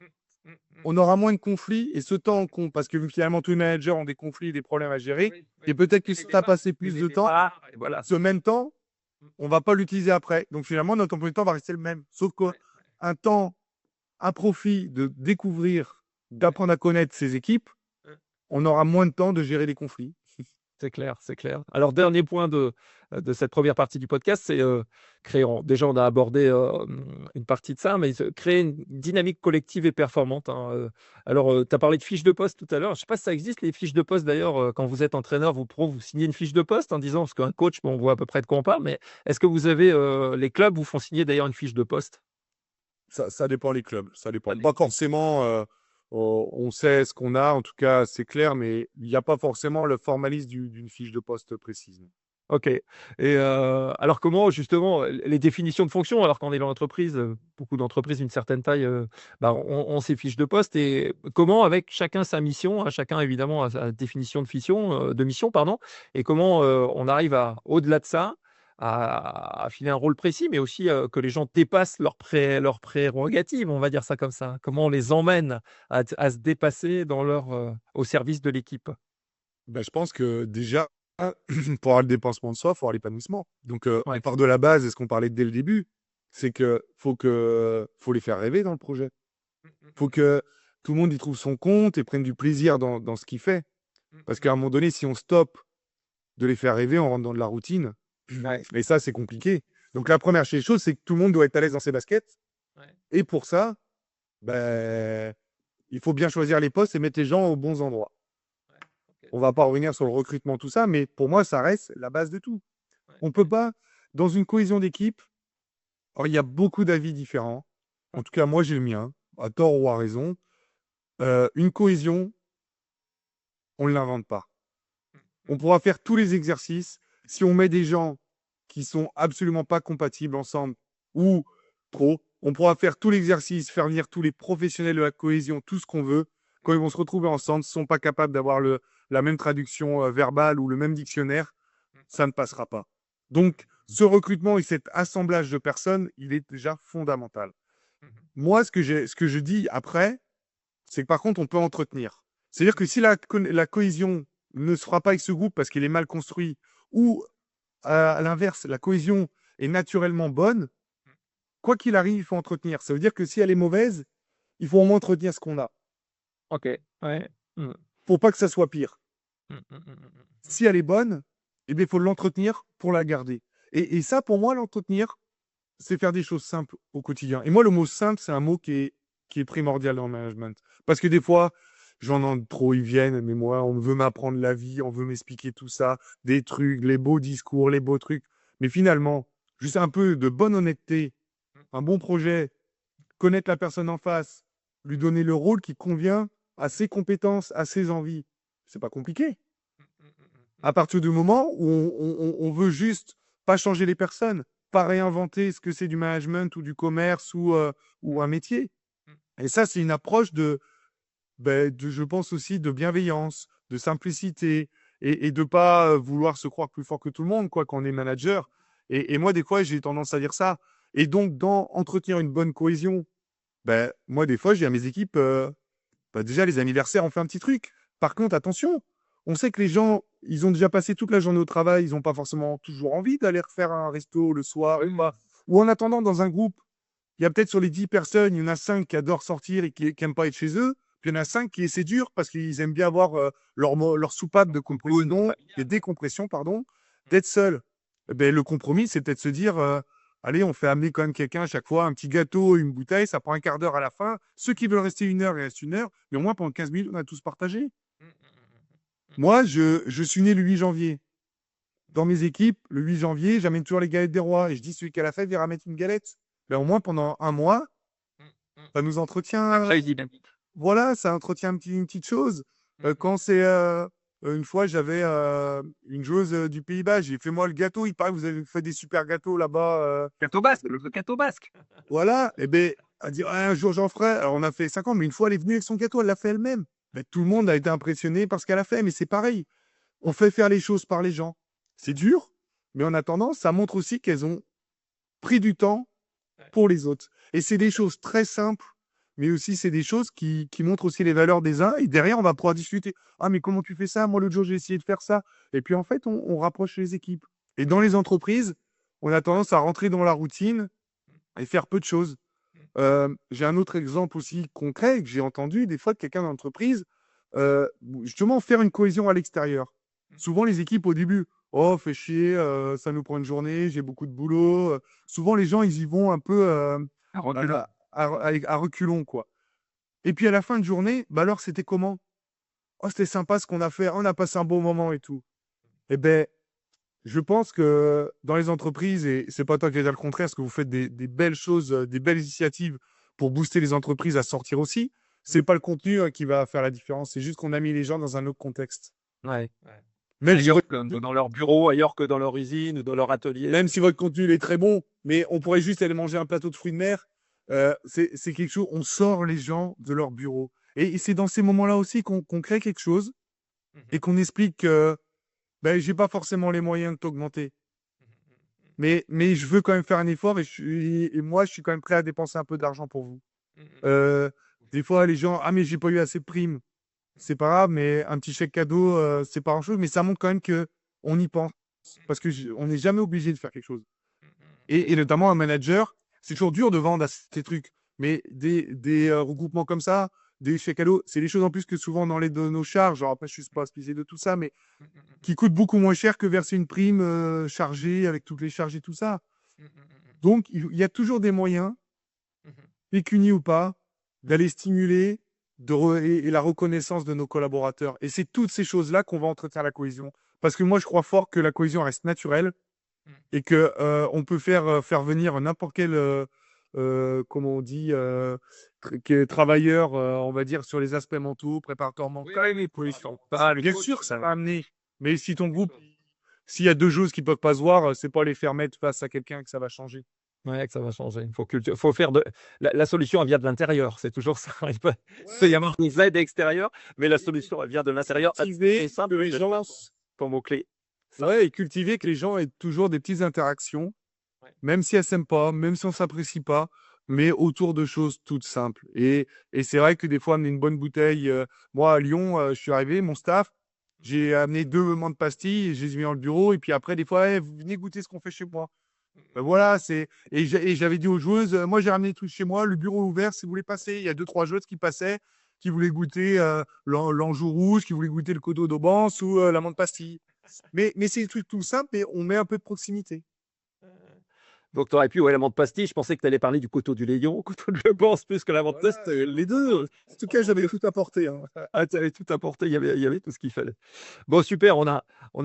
S2: On aura moins de conflits et ce temps parce que finalement tous les managers ont des conflits et des problèmes à gérer.
S1: Oui, oui.
S2: Et peut-être que si tu as passé plus de temps,
S1: Et voilà.
S2: ce même temps, on va pas l'utiliser après. Donc finalement, notre emploi du temps va rester le même. Sauf qu'un temps, un profit de découvrir, d'apprendre à connaître ses équipes, on aura moins de temps de gérer les conflits.
S1: C'est clair, c'est clair. Alors, dernier point de cette première partie du podcast, c'est créer. Déjà, on a abordé une partie de ça, mais créer une dynamique collective et performante, hein. Alors, tu as parlé de fiches de poste tout à l'heure. Je ne sais pas si ça existe, les fiches de poste d'ailleurs, quand vous êtes entraîneur, vous pro, vous signez une fiche de poste en disant, parce qu'un coach, bon, on voit à peu près de quoi on parle, mais est-ce que vous avez, les clubs vous font signer d'ailleurs une fiche de poste?
S2: Ça dépend les clubs. Ça
S1: Pas
S2: dépend.
S1: des-
S2: Pas forcément, on sait ce qu'on a, en tout cas, c'est clair, mais il n'y a pas forcément le formalisme d'une fiche de poste précise.
S1: OK. Et alors comment justement, les définitions de fonction, alors qu'on est dans l'entreprise, beaucoup d'entreprises d'une certaine taille, bah, ont ces fiches de poste et comment avec chacun sa mission, hein, chacun évidemment a sa définition de mission pardon et comment, on arrive à au-delà de ça, à filer un rôle précis, mais aussi, que les gens dépassent leurs prérogatives, on va dire ça comme ça. Comment on les emmène à se dépasser dans au service de l'équipe?
S2: Ben, je pense que déjà, pour avoir le dépensement de soi, il faut avoir l'épanouissement. Donc, on
S1: Ouais.
S2: part de la base, et ce qu'on parlait dès le début, c'est faut les faire rêver dans le projet. Faut que tout le monde y trouve son compte et prenne du plaisir dans ce qu'il fait. Parce qu'à un moment donné, si on stoppe de les faire rêver, on rentre dans de la routine.
S1: Ouais.
S2: Et ça, c'est compliqué. Donc, la première chose, c'est que tout le monde doit être à l'aise dans ses baskets.
S1: Ouais.
S2: Et pour ça, ben, il faut bien choisir les postes et mettre les gens aux bons endroits.
S1: Ouais. OK.
S2: On va pas revenir sur le recrutement, tout ça, mais pour moi, ça reste la base de tout.
S1: Ouais.
S2: On peut pas, dans une cohésion d'équipe, alors il y a beaucoup d'avis différents. En tout cas, moi, j'ai le mien, à tort ou à raison. Une cohésion, on ne l'invente pas. On pourra faire tous les exercices. Si on met des gens qui sont absolument pas compatibles ensemble ou trop, on pourra faire tout l'exercice, faire venir tous les professionnels de la cohésion, tout ce qu'on veut. Quand ils vont se retrouver ensemble, ils ne sont pas capables d'avoir la même traduction verbale ou le même dictionnaire, ça ne passera pas. Donc, ce recrutement et cet assemblage de personnes, il est déjà fondamental. Moi, ce que je dis après, c'est que par contre, on peut entretenir. C'est-à-dire que si la cohésion ne se fera pas avec ce groupe parce qu'il est mal construit, ou à l'inverse, la cohésion est naturellement bonne, quoi qu'il arrive, il faut entretenir. Ça veut dire que si elle est mauvaise, il faut au moins entretenir ce qu'on a,
S1: OK. Ouais. Mmh.
S2: pour pas que ça soit pire.
S1: Mmh, mmh, mmh, mmh, mmh.
S2: Si elle est bonne, eh bien, il faut l'entretenir pour la garder. Et ça, pour moi, l'entretenir, c'est faire des choses simples au quotidien. Et moi, le mot simple, c'est un mot qui est primordial dans le management. Parce que des fois, j'en entends trop, ils viennent, mais moi, on veut m'apprendre la vie, on veut m'expliquer tout ça, des trucs, les beaux discours, les beaux trucs. Mais finalement, juste un peu de bonne honnêteté, un bon projet, connaître la personne en face, lui donner le rôle qui convient à ses compétences, à ses envies. C'est pas compliqué. À partir du moment où on veut juste pas changer les personnes, pas réinventer ce que c'est du management ou du commerce ou un métier. Et ça, c'est une approche je pense aussi, de bienveillance, de simplicité et de pas vouloir se croire plus fort que tout le monde, quoi, quand on est manager. Et moi, des fois, j'ai tendance à dire ça. Et donc, dans entretenir une bonne cohésion, ben, moi, des fois, je dis à mes équipes, bah, déjà, les anniversaires, on fait un petit truc. Par contre, attention, on sait que les gens, ils ont déjà passé toute la journée au travail, ils n'ont pas forcément toujours envie d'aller refaire un resto le soir. Ou en attendant, dans un groupe, il y a peut-être sur les 10 personnes, il y en a 5 qui adorent sortir et qui n'aiment pas être chez eux. Puis il y en a 5 qui c'est dur parce qu'ils aiment bien avoir leur soupape de compression, de décompression, pardon, d'être seul. Eh ben, le compromis, c'est peut-être se dire, allez, on fait amener quand même quelqu'un à chaque fois, un petit gâteau, une bouteille, ça prend un quart d'heure à la fin. Ceux qui veulent rester 1 heure, ils restent 1 heure. Mais au moins, pendant 15 minutes, on a tous partagé. Moi, je suis né le 8 janvier. Dans mes équipes, le 8 janvier, j'amène toujours les galettes des rois. Et je dis, celui qui a la fête, viendra mettre une galette. Ben, au moins, pendant un mois, ça nous entretient.
S1: Très dynamique.
S2: Voilà, ça entretient une petite chose. Quand c'est. Une fois, j'avais une joueuse du Pays-Bas. J'ai fait moi le gâteau. Il paraît que vous avez fait des super gâteaux là-bas.
S1: Gâteau basque, le gâteau basque.
S2: Voilà. Et ben, elle dit, ah, un jour j'en ferai. Alors, on a fait 5 ans, mais une fois, elle est venue avec son gâteau, elle l'a fait elle-même. Ben, tout le monde a été impressionné par ce qu'elle a fait. Mais c'est pareil. On fait faire les choses par les gens. C'est dur, mais en attendant, ça montre aussi qu'elles ont pris du temps pour les autres. Et c'est des choses très simples, mais aussi c'est des choses qui montrent aussi les valeurs des uns. Et derrière, on va pouvoir discuter. Ah, mais comment tu fais ça? Moi, l'autre jour, j'ai essayé de faire ça. Et puis, en fait, on rapproche les équipes. Et dans les entreprises, on a tendance à rentrer dans la routine et faire peu de choses. J'ai un autre exemple aussi concret que j'ai entendu des fois de quelqu'un d'entreprise, justement faire une cohésion à l'extérieur. Souvent, les équipes au début, oh, fait chier, ça nous prend une journée, j'ai beaucoup de boulot. Souvent, les gens, ils y vont un peu
S1: À reculons.
S2: à reculons, quoi. Et puis à la fin de journée, bah alors, c'était comment? Oh, c'était sympa ce qu'on a fait, on a passé un bon moment et tout. Eh ben, je pense que dans les entreprises, et c'est pas toi qui vas dire le contraire, parce que vous faites des belles choses, des belles initiatives pour booster les entreprises à sortir aussi. C'est pas le contenu qui va faire la différence, c'est juste qu'on a mis les gens dans un autre contexte.
S1: Ouais.
S2: Même si
S1: Ailleurs
S2: votre,
S1: que dans leur bureau, ailleurs que dans leur usine ou dans leur atelier.
S2: même si votre contenu il est très bon, mais on pourrait juste aller manger un plateau de fruits de mer. C'est quelque chose, on sort les gens de leur bureau. Et c'est dans ces moments-là aussi qu'on crée quelque chose et qu'on explique que ben, j'ai pas forcément les moyens de t'augmenter. Mais je veux quand même faire un effort et moi, je suis quand même prêt à dépenser un peu d'argent pour vous. Euh, des fois, les gens, ah, mais j'ai pas eu assez de primes. C'est pas grave, mais un petit chèque cadeau, c'est pas grand-chose, mais ça montre quand même que on y pense. Parce que on n'est jamais obligé de faire quelque chose. Et notamment un manager, c'est toujours dur de vendre à ces trucs. Mais des regroupements comme ça, des chèques cadeaux, c'est des choses en plus que souvent dans de nos charges. Genre après, je suis pas spécialisé de tout ça, mais qui coûtent beaucoup moins cher que verser une prime chargée avec toutes les charges et tout ça. Donc, il y a toujours des moyens, pécuniaires ou pas, d'aller stimuler et la reconnaissance de nos collaborateurs. Et c'est toutes ces choses-là qu'on va entretenir la cohésion. Parce que moi, je crois fort que la cohésion reste naturelle et que on peut faire venir n'importe quel, comment on dit, travailleur, on va dire, sur les aspects mentaux, préparateurs mentaux.
S1: Oui, oui, cohésion.
S2: Bien sûr, ça va amener. Mais si ton groupe, s'il y a deux choses qui peuvent pas se voir, c'est pas les faire mettre face à quelqu'un que ça va changer.
S1: Ouais, que ça va changer. Faut faire de la solution, elle vient de l'intérieur. C'est toujours ça. Il peut y avoir des aides extérieures, mais la solution, elle vient de l'intérieur.
S2: Cultiver
S1: C'est simple,
S2: que les gens,
S1: comme mot-clé.
S2: ouais, et cultiver que les gens aient toujours des petites interactions,
S1: Ouais.
S2: même si elles s'aiment pas, même si on s'apprécie pas, mais autour de choses toutes simples. Et c'est vrai que des fois, amener une bonne bouteille. Moi, à Lyon, je suis arrivé, mon staff, j'ai amené 2 menthes pastilles, je les ai mis dans le bureau, et puis après, des fois, hey, vous venez goûter ce qu'on fait chez moi. Ben voilà, et j'avais dit aux joueuses, moi j'ai ramené tout chez moi, le bureau est ouvert si vous voulez passer. Il y a deux, trois joueuses qui passaient, qui voulaient goûter l'anjou rouge, qui voulaient goûter le coteau d'Aubance ou la menthe pastille. Mais c'est des trucs tout simples, mais on met un peu de proximité.
S1: Donc, tu aurais pu, ouais, la menthe pastille. Je pensais que tu allais parler du couteau du Léon, couteau de Lebance, plus que la menthe
S2: Voilà,
S1: pastille.
S2: les deux. En tout cas, j'avais tout apporté, hein.
S1: Ah, tu avais tout apporté. Il y avait tout ce qu'il fallait. Bon, super. On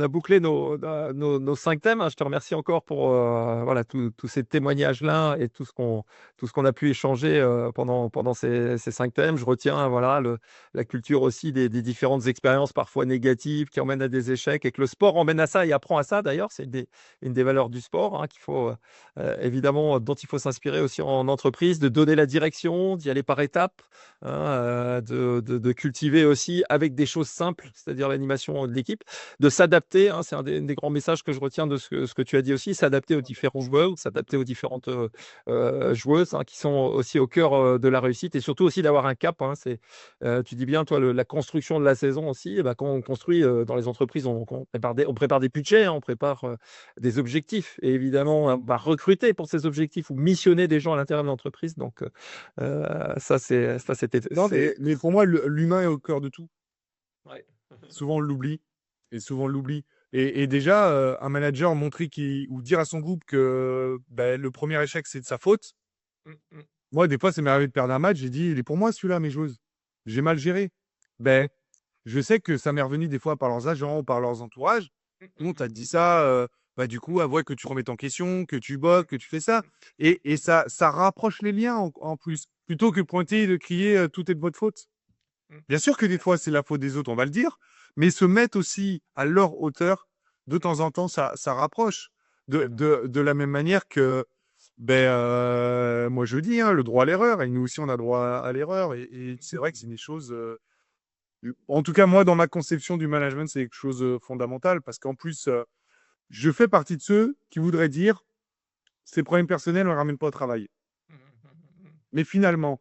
S1: a bouclé nos 5 thèmes, hein. Je te remercie encore pour voilà, tous ces témoignages-là et tout ce qu'on a pu échanger pendant ces 5 thèmes. Je retiens voilà, la culture aussi des différentes expériences parfois négatives qui emmènent à des échecs et que le sport emmène à ça et apprend à ça. D'ailleurs, c'est une des valeurs du sport hein, qu'il faut évidemment, dont il faut s'inspirer aussi en entreprise, de donner la direction, d'y aller par étapes, hein, de cultiver aussi avec des choses simples, c'est-à-dire l'animation de l'équipe, de s'adapter, hein, c'est un des grands messages que je retiens de ce que tu as dit aussi, s'adapter aux différents joueurs, s'adapter aux différentes joueuses, hein, qui sont aussi au cœur de la réussite et surtout aussi d'avoir un cap, hein, tu dis bien, toi, la construction de la saison aussi, eh ben, quand on construit dans les entreprises, on prépare des budgets, hein, on prépare des objectifs. Et évidemment, on va recruter pour ces objectifs ou missionner des gens à l'intérieur de l'entreprise. Donc,
S2: Non, mais pour moi, l'humain est au cœur de tout.
S1: Ouais.
S2: Souvent, on l'oublie. Et souvent, on l'oublie. Et déjà, un manager montrer ou dire à son groupe que ben, le premier échec, c'est de sa faute.
S1: Mm, mm,
S2: Moi, des fois, ça m'est arrivé de perdre un match. J'ai dit, il est pour moi celui-là, mes joueuses. J'ai mal géré. Ben, je sais que ça m'est revenu des fois par leurs agents ou par leurs entourages. On t'a dit ça, bah, du coup, avouez que tu remets en question, que tu bosses, que tu fais ça. Et ça rapproche les liens en plus. Plutôt que pointer et de crier tout est de votre faute.
S1: mm.
S2: Bien sûr que des fois, c'est la faute des autres, on va le dire. Mais se mettre aussi à leur hauteur, de temps en temps, ça rapproche. De la même manière que, ben, moi je dis, hein, le droit à l'erreur. Et nous aussi, on a droit à l'erreur. Et c'est vrai que c'est des choses. En tout cas, moi, dans ma conception du management, c'est quelque chose de fondamental parce qu'en plus, je fais partie de ceux qui voudraient dire ces problèmes personnels, on ne les ramène pas au travail. Mais finalement,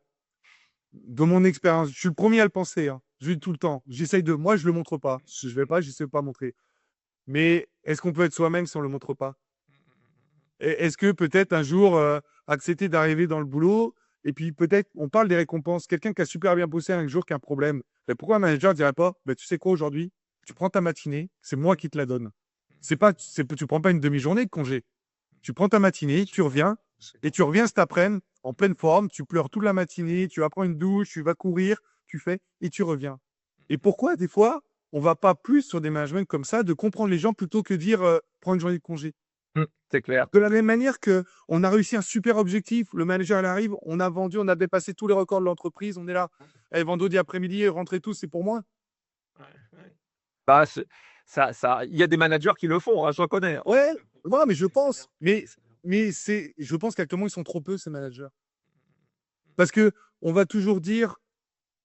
S2: de mon expérience, je suis le premier à le penser. Hein. Je le dis tout le temps. Moi, je le montre pas. Je vais pas, j'essaie de pas montrer. Mais est-ce qu'on peut être soi-même si on le montre pas? Est-ce que peut-être un jour, accepter d'arriver dans le boulot et puis peut-être, on parle des récompenses. Quelqu'un qui a super bien bossé un jour qui a un problème. Mais pourquoi un manager ne dirait pas, ben, tu sais quoi aujourd'hui? Tu prends ta matinée, c'est moi qui te la donne. Tu prends pas une demi-journée de congé. Tu prends ta matinée, tu reviens, et tu reviens cet après-midi en pleine forme, tu pleures toute la matinée, tu vas prendre une douche, tu vas courir, tu fais, et tu reviens. Et pourquoi, des fois, on va pas plus sur des managements comme ça, de comprendre les gens plutôt que dire prends une journée de congé.
S1: C'est clair.
S2: De la même manière que on a réussi un super objectif, le manager il arrive, on a vendu, on a dépassé tous les records de l'entreprise, on est là. Eh, vendredi après-midi, rentrez tous, c'est pour moi.
S1: Ouais, ouais. Bah, il y a des managers qui le font, hein, j'en connais, hein.
S2: Ouais, voilà, mais je pense. Je pense qu'actuellement, ils sont trop peu, ces managers. Parce que on va toujours dire,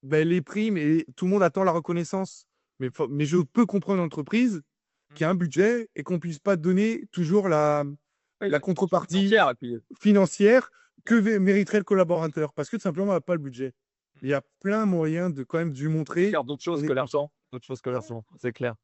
S2: ben, les primes et tout le monde attend la reconnaissance. Mais je peux comprendre une entreprise qui a un budget et qu'on puisse pas donner toujours
S1: Oui,
S2: la contrepartie
S1: financière, et puis
S2: financière que mériterait le collaborateur. Parce que tout simplement, on n'a pas le budget. Il y a plein de moyens de quand même lui montrer.
S1: faire d'autres choses
S2: On
S1: que
S2: est...
S1: l'argent. D'autres choses que l'argent, c'est clair.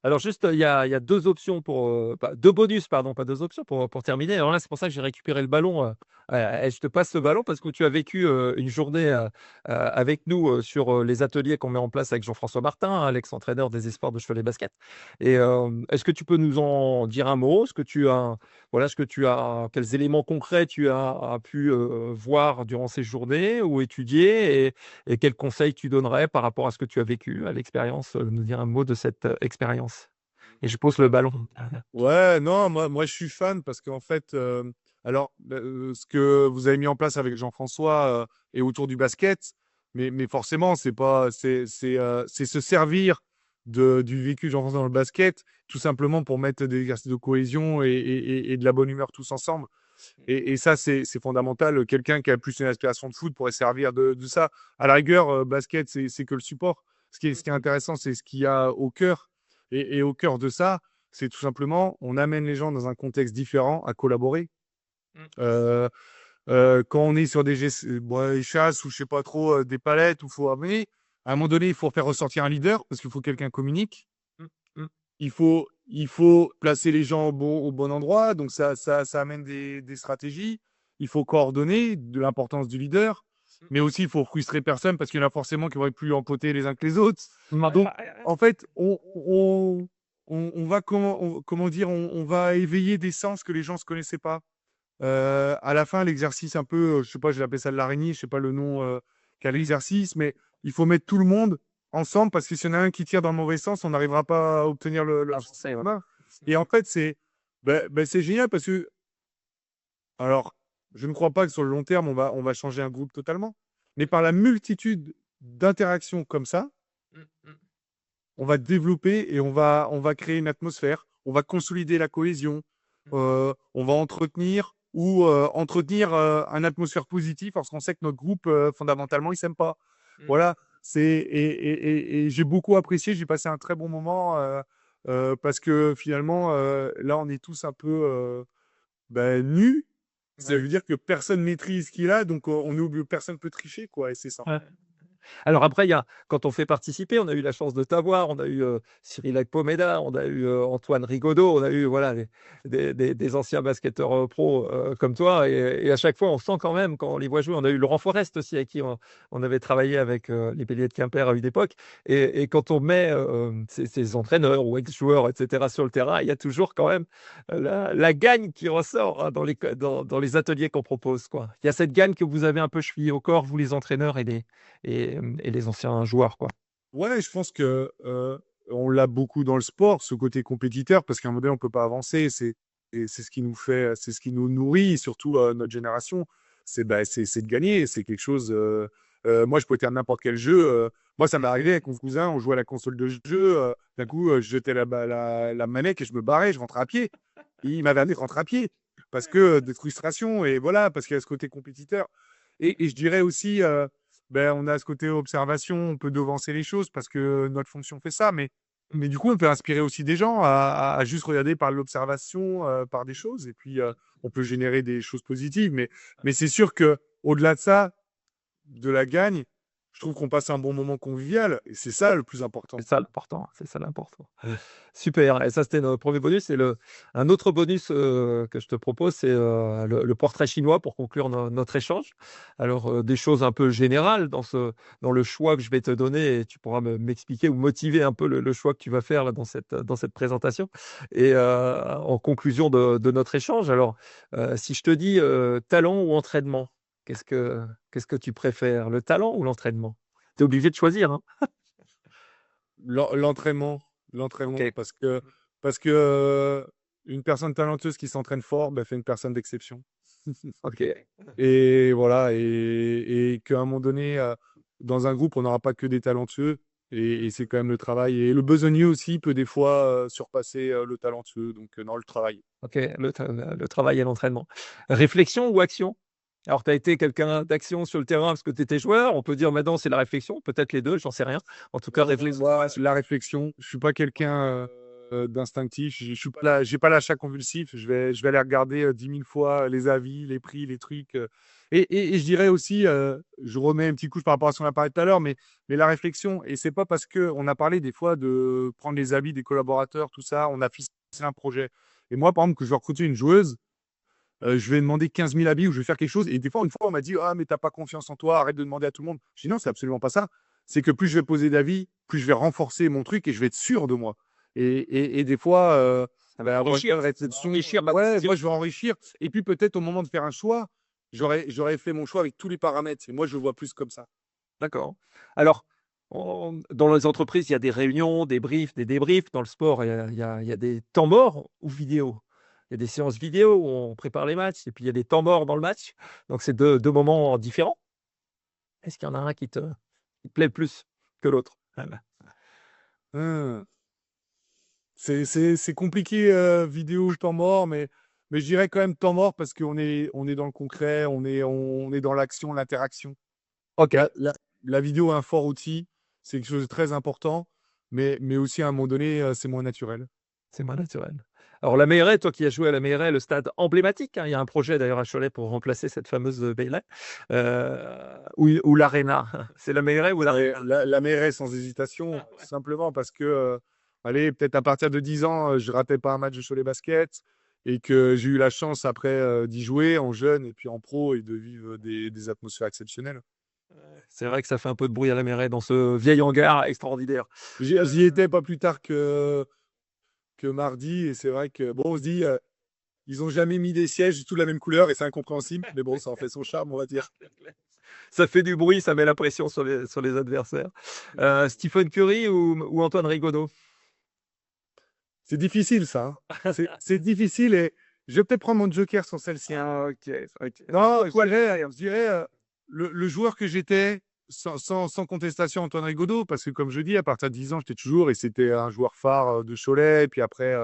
S1: Alors juste, il y a 2 options pour, 2 bonus, pardon, pas 2 options pour terminer. Alors là, c'est pour ça que j'ai récupéré le ballon, et je te passe le ballon parce que tu as vécu, une journée, avec nous, sur, les ateliers qu'on met en place avec Jean-François Martin, hein, l'ex-entraîneur des espoirs de Cholet Basket. Et est-ce que tu peux nous en dire un mot? Quels éléments concrets tu as pu, voir durant ces journées ou étudier? Et quels conseils tu donnerais par rapport à ce que tu as vécu, à l'expérience, nous dire un mot de cette, expérience? Et je pose le ballon.
S2: Ouais, non, moi, je suis fan parce qu'en fait, alors, ce que vous avez mis en place avec Jean-François est autour du basket, mais forcément, c'est se servir du vécu de Jean-François dans le basket, tout simplement pour mettre des exercices de cohésion et de la bonne humeur tous ensemble. Et ça, c'est fondamental. Quelqu'un qui a plus une aspiration de foot pourrait servir de ça. À la rigueur, basket, c'est que le support. Ce qui est intéressant, c'est ce qu'il y a au cœur. Et au cœur de ça, c'est tout simplement, on amène les gens dans un contexte différent à collaborer. Euh, quand on est sur des chasses ou je sais pas trop, des palettes où il faut amener, à un moment donné, il faut faire ressortir un leader parce qu'il faut que quelqu'un communique. Il faut placer les gens au bon endroit, donc ça amène des stratégies. Il faut coordonner de l'importance du leader, mais aussi il faut frustrer personne parce qu'il y en a forcément qui vont être plus empotés les uns que les autres. Donc, en fait, on va comment dire, on va éveiller des sens que les gens ne se connaissaient pas. À la fin, l'exercice un peu, je sais pas, je l'appelle ça de l'araignée, je sais pas le nom qu'a l'exercice, mais il faut mettre tout le monde ensemble parce que s'il y en a un qui tire dans le mauvais sens, on n'arrivera pas à obtenir le commun. Et en fait, c'est génial parce que, alors, je ne crois pas que sur le long terme, on va changer un groupe totalement, mais par la multitude d'interactions comme ça, on va développer et on va créer une atmosphère, on va consolider la cohésion, on va entretenir une atmosphère positive parce qu'on sait que notre groupe, fondamentalement, il s'aime pas.
S1: Mm.
S2: Voilà. Et j'ai beaucoup apprécié. J'ai passé un très bon moment parce que finalement, là, on est tous un peu nus. Ça
S1: Ouais.
S2: veut dire que personne maîtrise ce qu'il a, donc on oublie, personne peut tricher, quoi. Et c'est ça.
S1: Ouais. Alors après, quand on fait participer, on a eu la chance de t'avoir, on a eu Cyril Akpomeda, on a eu Antoine Rigaudot, on a eu voilà, des anciens basketteurs pros comme toi. Et à chaque fois, on sent quand même, quand on les voit jouer, on a eu Laurent Forest aussi, avec qui on avait travaillé avec les Béliers de Quimper à une époque. Et quand on met ces entraîneurs ou ex-joueurs, etc., sur le terrain, il y a toujours quand même la gagne qui ressort hein, dans les ateliers qu'on propose, quoi. Il y a cette gagne que vous avez un peu chevillée au corps, vous les entraîneurs et les anciens joueurs, quoi.
S2: Ouais, je pense que on l'a beaucoup dans le sport, ce côté compétiteur, parce qu'à un moment donné, on peut pas avancer. Et c'est ce qui nous fait, c'est ce qui nous nourrit, surtout notre génération. C'est de gagner. C'est quelque chose. Moi, je peux dire n'importe quel jeu. Moi, ça m'est arrivé avec mon cousin, on jouait à la console de jeu. D'un coup, je jetais la manette et je me barrais, je rentrais à pied. Il m'avait amené de rentrer à pied parce que de frustration et voilà, parce qu'il y a ce côté compétiteur. Et je dirais aussi. On a ce côté observation, on peut devancer les choses parce que notre fonction fait ça, mais du coup, on peut inspirer aussi des gens à juste regarder par l'observation, par des choses, et puis on peut générer des choses positives. Mais c'est sûr que au-delà de ça, de la gagne, je trouve qu'on passe un bon moment convivial, et c'est ça le plus important.
S1: C'est ça l'important, c'est ça l'important. Super. Et ça, c'était notre premier bonus. Et un autre bonus que je te propose, c'est le portrait chinois pour conclure notre échange. Alors, des choses un peu générales dans le choix que je vais te donner, et tu pourras m'expliquer ou motiver un peu le choix que tu vas faire là, dans cette présentation. Et en conclusion de notre échange, alors, si je te dis talent ou entraînement, qu'est-ce que tu préfères, le talent ou l'entraînement? Tu es obligé de choisir, hein.
S2: L'entraînement,
S1: Ok,
S2: parce que une personne talentueuse qui s'entraîne fort, fait une personne d'exception.
S1: ok.
S2: Et voilà, et qu'à un moment donné, dans un groupe, on n'aura pas que des talentueux, et c'est quand même le travail. Et le besogneux aussi peut des fois surpasser le talentueux, donc non, le travail.
S1: Ok, le travail et l'entraînement. Réflexion ou action? Alors, tu as été quelqu'un d'action sur le terrain parce que tu étais joueur. On peut dire maintenant c'est la réflexion, peut-être les deux, j'en sais rien. En tout cas, réflexion.
S2: Moi, la réflexion, je suis pas quelqu'un d'instinctif, je suis pas là, j'ai pas l'achat convulsif, je vais aller regarder 10 000 fois les avis, les prix, les trucs. Et je dirais aussi, je remets une petite couche par rapport à ce qu'on a parlé tout à l'heure, mais la réflexion, et c'est pas parce qu'on a parlé des fois de prendre les avis des collaborateurs, tout ça, on a ficelé un projet. Et moi, par exemple, que je vais recruter une joueuse, je vais demander 15 000 habits ou je vais faire quelque chose. Et des fois, une fois, on m'a dit, ah, mais t'as pas confiance en toi, arrête de demander à tout le monde. Je dis, non, c'est absolument pas ça. C'est que plus je vais poser d'avis, plus je vais renforcer mon truc et je vais être sûr de moi. Et des fois,
S1: Enrichir,
S2: réflexion,
S1: enrichir ma
S2: ouais,
S1: position.
S2: moi, je vais enrichir. Et puis, peut-être au moment de faire un choix, j'aurais fait mon choix avec tous les paramètres. Et moi, je le vois plus comme ça.
S1: D'accord. Alors, dans les entreprises, il y a des réunions, des briefs, des débriefs. Dans le sport, il y a des temps morts ou vidéo. Il y a des séances vidéo où on prépare les matchs et puis il y a des temps morts dans le match. Donc, c'est deux moments différents. Est-ce qu'il y en a un qui te plaît plus que l'autre? Voilà.
S2: Hum. C'est compliqué, vidéo ou temps mort, mais je dirais quand même temps mort parce qu'on est dans le concret, on est dans l'action, l'interaction.
S1: Ok,
S2: La vidéo est un fort outil, c'est quelque chose de très important, mais aussi à un moment donné, c'est moins naturel.
S1: c'est moins naturel. Alors, la Meilleray, toi qui as joué à la Meilleray, le stade emblématique, hein, il y a un projet d'ailleurs à Cholet pour remplacer cette fameuse Meilleray, ou l'Arena. C'est la Meilleray ou
S2: Et
S1: l'Arena?
S2: la mairie sans hésitation, simplement parce que, allez, peut-être à partir de 10 ans, je ratais pas un match de Cholet Basket et que j'ai eu la chance après d'y jouer en jeune et puis en pro et de vivre des atmosphères exceptionnelles.
S1: C'est vrai que ça fait un peu de bruit à la Meilleray dans ce vieil hangar extraordinaire.
S2: J'y étais pas plus tard que mardi et c'est vrai que, bon, on se dit, ils ont jamais mis des sièges tous de la même couleur et c'est incompréhensible, mais bon, ça en fait son charme, on va dire.
S1: Ça fait du bruit, ça met la pression sur les adversaires. Stephen Curry ou Antoine Rigaudot?
S2: C'est difficile, ça, hein. C'est difficile et je vais peut-être prendre mon joker sur celle-ci.
S1: Ah, ok, ok.
S2: Non, je dirais le joueur que j'étais, sans contestation, Antoine Rigaudot, parce que comme je dis, à partir de 10 ans, j'étais toujours, et c'était un joueur phare de Cholet. Et puis après,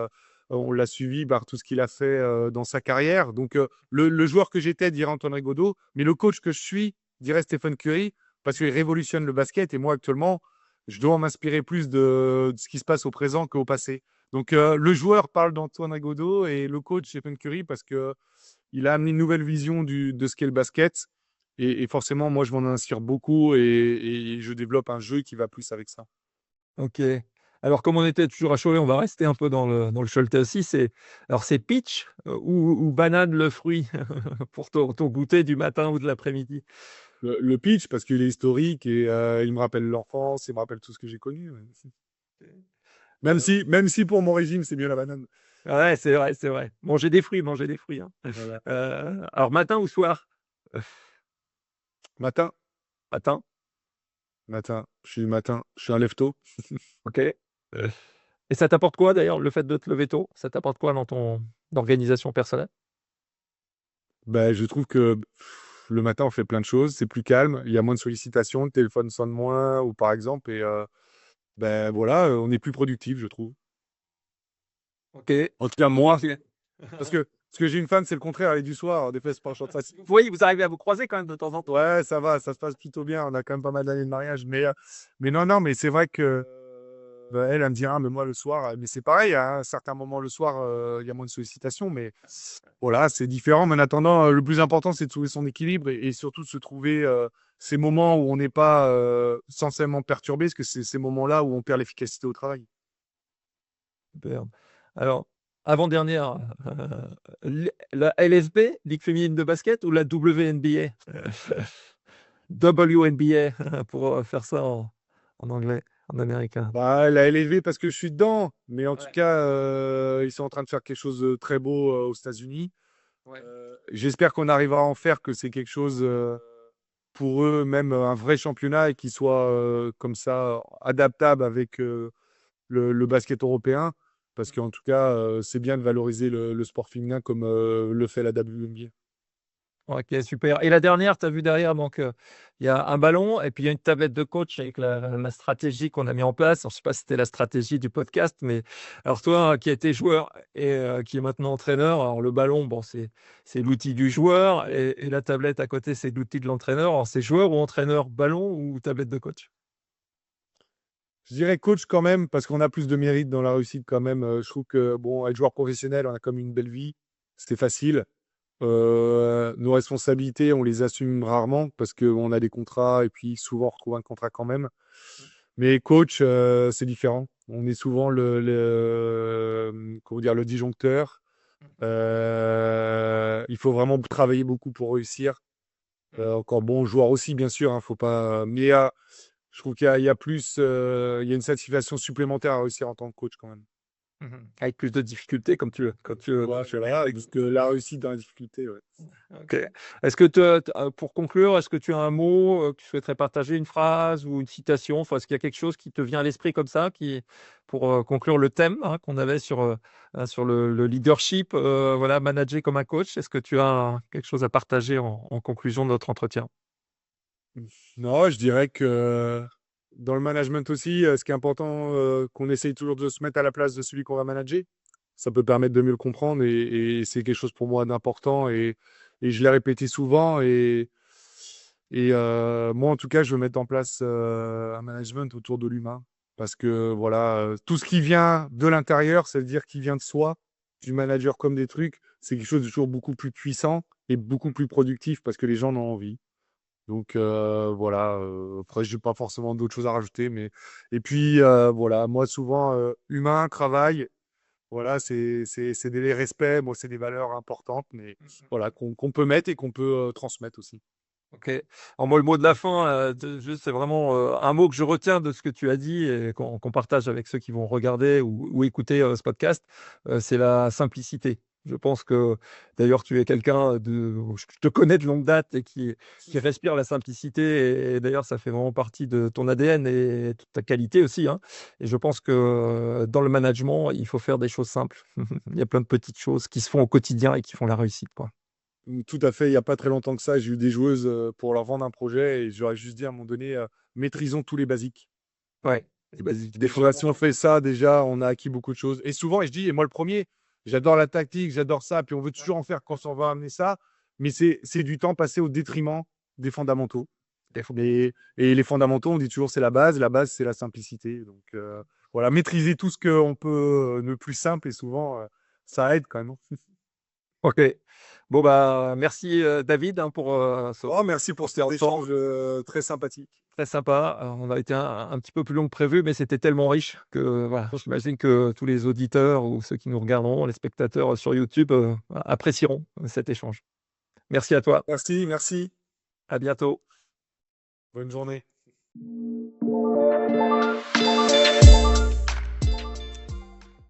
S2: On l'a suivi par tout ce qu'il a fait dans sa carrière. Donc, le joueur que j'étais dirait Antoine Rigaudot, mais le coach que je suis dirait Stephen Curry, parce qu'il révolutionne le basket. Et moi, actuellement, je dois m'inspirer plus de ce qui se passe au présent qu'au passé. Donc, le joueur parle d'Antoine Rigaudot et le coach Stephen Curry parce que il a amené une nouvelle vision de ce qu'est le basket. Et forcément, moi, je m'en inspire beaucoup et je développe un jeu qui va plus avec ça.
S1: Ok. Alors, comme on était toujours à Cholet, on va rester un peu dans le Choletais aussi. C'est peach ou banane le fruit pour ton goûter du matin ou de l'après-midi.
S2: Le pitch, parce qu'il est historique et il me rappelle l'enfance, il me rappelle tout ce que j'ai connu. Ouais.
S1: Euh,
S2: Même si pour mon régime, c'est mieux la banane.
S1: ouais, c'est vrai, c'est vrai. Manger des fruits, hein.
S2: Voilà.
S1: Alors, matin ou soir? Euh,
S2: Matin,
S1: Matin,
S2: matin, je suis matin, je suis un lève-tôt.
S1: ok. Et ça t'apporte quoi d'ailleurs, le fait de te lever tôt? Ça t'apporte quoi dans ton organisation personnelle?
S2: Ben, je trouve que le matin, on fait plein de choses, c'est plus calme, il y a moins de sollicitations, le téléphone sonne moins, ou par exemple, et ben voilà, on est plus productif, je trouve.
S1: Ok.
S2: En tout cas, moi,
S1: Ok.
S2: parce que j'ai une femme, c'est le contraire, elle est du soir, des fois, c'est pas un champ de face.
S1: Oui, vous arrivez à vous croiser quand même de temps en temps.
S2: Ouais, ça va, ça se passe plutôt bien. On a quand même pas mal d'années de mariage. Mais non, non, mais c'est vrai que elle me dit, ah, mais moi, le soir, mais c'est pareil, à un certain moment, le soir, il y a moins de sollicitations. Mais voilà, c'est différent. Mais en attendant, le plus important, c'est de trouver son équilibre et surtout de se trouver ces moments où on n'est pas sensibilement perturbé, parce que c'est ces moments-là où on perd l'efficacité au travail.
S1: Super. Alors, avant-dernière, la LFB, Ligue féminine de basket, ou la WNBA? WNBA, pour faire ça en anglais, en américain.
S2: Bah, elle a élevé parce que je suis dedans. Mais en tout
S1: Ouais,
S2: cas, ils sont en train de faire quelque chose de très beau aux États-Unis.
S1: ouais.
S2: J'espère qu'on arrivera à en faire que c'est quelque chose pour eux, même un vrai championnat et qui soit comme ça adaptable avec le basket européen. Parce qu'en tout cas, c'est bien de valoriser le sport féminin comme le fait la WNBA.
S1: Ok, super. Et la dernière, tu as vu derrière, donc il y a un ballon et puis il y a une tablette de coach avec la stratégie qu'on a mis en place. Alors, je ne sais pas si c'était la stratégie du podcast, mais alors toi qui as été joueur et qui est maintenant entraîneur, alors le ballon, bon, c'est l'outil du joueur et la tablette à côté, c'est l'outil de l'entraîneur. Alors c'est joueur ou entraîneur, ballon ou tablette de coach?
S2: Je dirais coach quand même, parce qu'on a plus de mérite dans la réussite quand même. Je trouve que, bon, être joueur professionnel, on a comme une belle vie. C'était facile. Nos responsabilités, on les assume rarement parce qu'on a des contrats et puis souvent on retrouve un contrat quand même. Mais coach, c'est différent. On est souvent comment dire, le disjoncteur. Il faut vraiment travailler beaucoup pour réussir. Encore bon joueur aussi, bien sûr. Faut pas. Mais je trouve il y a plus, il y a une satisfaction supplémentaire à réussir en tant que coach quand même.
S1: Mhm. Avec plus de difficultés, comme tu
S2: Ouais, c'est vrai, avec que la réussite dans la difficulté. Ouais.
S1: Ok. Est-ce que pour conclure, est-ce que tu as un mot que tu souhaiterais partager, une phrase ou une citation? Enfin, est-ce qu'il y a quelque chose qui te vient à l'esprit comme ça, pour conclure le thème hein, qu'on avait sur le leadership, voilà, manager comme un coach? Est-ce que tu as quelque chose à partager en conclusion de notre entretien?
S2: Non, je dirais que dans le management aussi, ce qui est important, qu'on essaye toujours de se mettre à la place de celui qu'on va manager. Ça peut permettre de mieux le comprendre et c'est quelque chose pour moi d'important et je l'ai répété souvent et moi en tout cas je veux mettre en place un management autour de l'humain parce que voilà tout ce qui vient de l'intérieur, c'est-à-dire qui vient de soi, du manager comme des trucs, c'est quelque chose de toujours beaucoup plus puissant et beaucoup plus productif parce que les gens en ont envie. Donc voilà, après j'ai pas forcément d'autres choses à rajouter, mais et puis voilà, moi souvent humain, travail, voilà, c'est des respects, moi c'est des valeurs importantes, mais voilà qu'on peut mettre et qu'on peut transmettre aussi.
S1: Ok. Alors moi, le mot de la fin, juste, c'est vraiment un mot que je retiens de ce que tu as dit et qu'on partage avec ceux qui vont regarder ou écouter ce podcast, c'est la simplicité. Je pense que d'ailleurs tu es quelqu'un je te connais de longue date et qui respire la simplicité et d'ailleurs ça fait vraiment partie de ton ADN et de ta qualité aussi, hein. Et je pense que dans le management, il faut faire des choses simples. Il y a plein de petites choses qui se font au quotidien et qui font la réussite, quoi.
S2: Tout à fait, il n'y a pas très longtemps que ça, j'ai eu des joueuses pour leur vendre un projet et j'aurais juste dit à un moment donné, maîtrisons tous les basiques.
S1: Ouais. Et vas-y,
S2: Des fois, si on fait ça, déjà, on a acquis beaucoup de choses. Et souvent, et je dis, et moi le premier, j'adore la tactique, j'adore ça, puis on veut toujours en faire quand on va amener ça, mais c'est du temps passé au détriment des fondamentaux.
S1: Des fois.
S2: Et les fondamentaux, on dit toujours, c'est la base, c'est la simplicité. Donc voilà, maîtriser tout ce qu'on peut le plus simple, et souvent, ça aide quand même, hein.
S1: Ok. Bon, bah, merci David hein, pour ce
S2: Oh, merci pour cet
S1: temps
S2: échange très sympathique.
S1: très sympa. On a été un petit peu plus long que prévu, mais c'était tellement riche que voilà, j'imagine que tous les auditeurs ou ceux qui nous regarderont, les spectateurs sur YouTube, apprécieront cet échange. Merci à toi.
S2: Merci, merci.
S1: À bientôt.
S2: Bonne journée.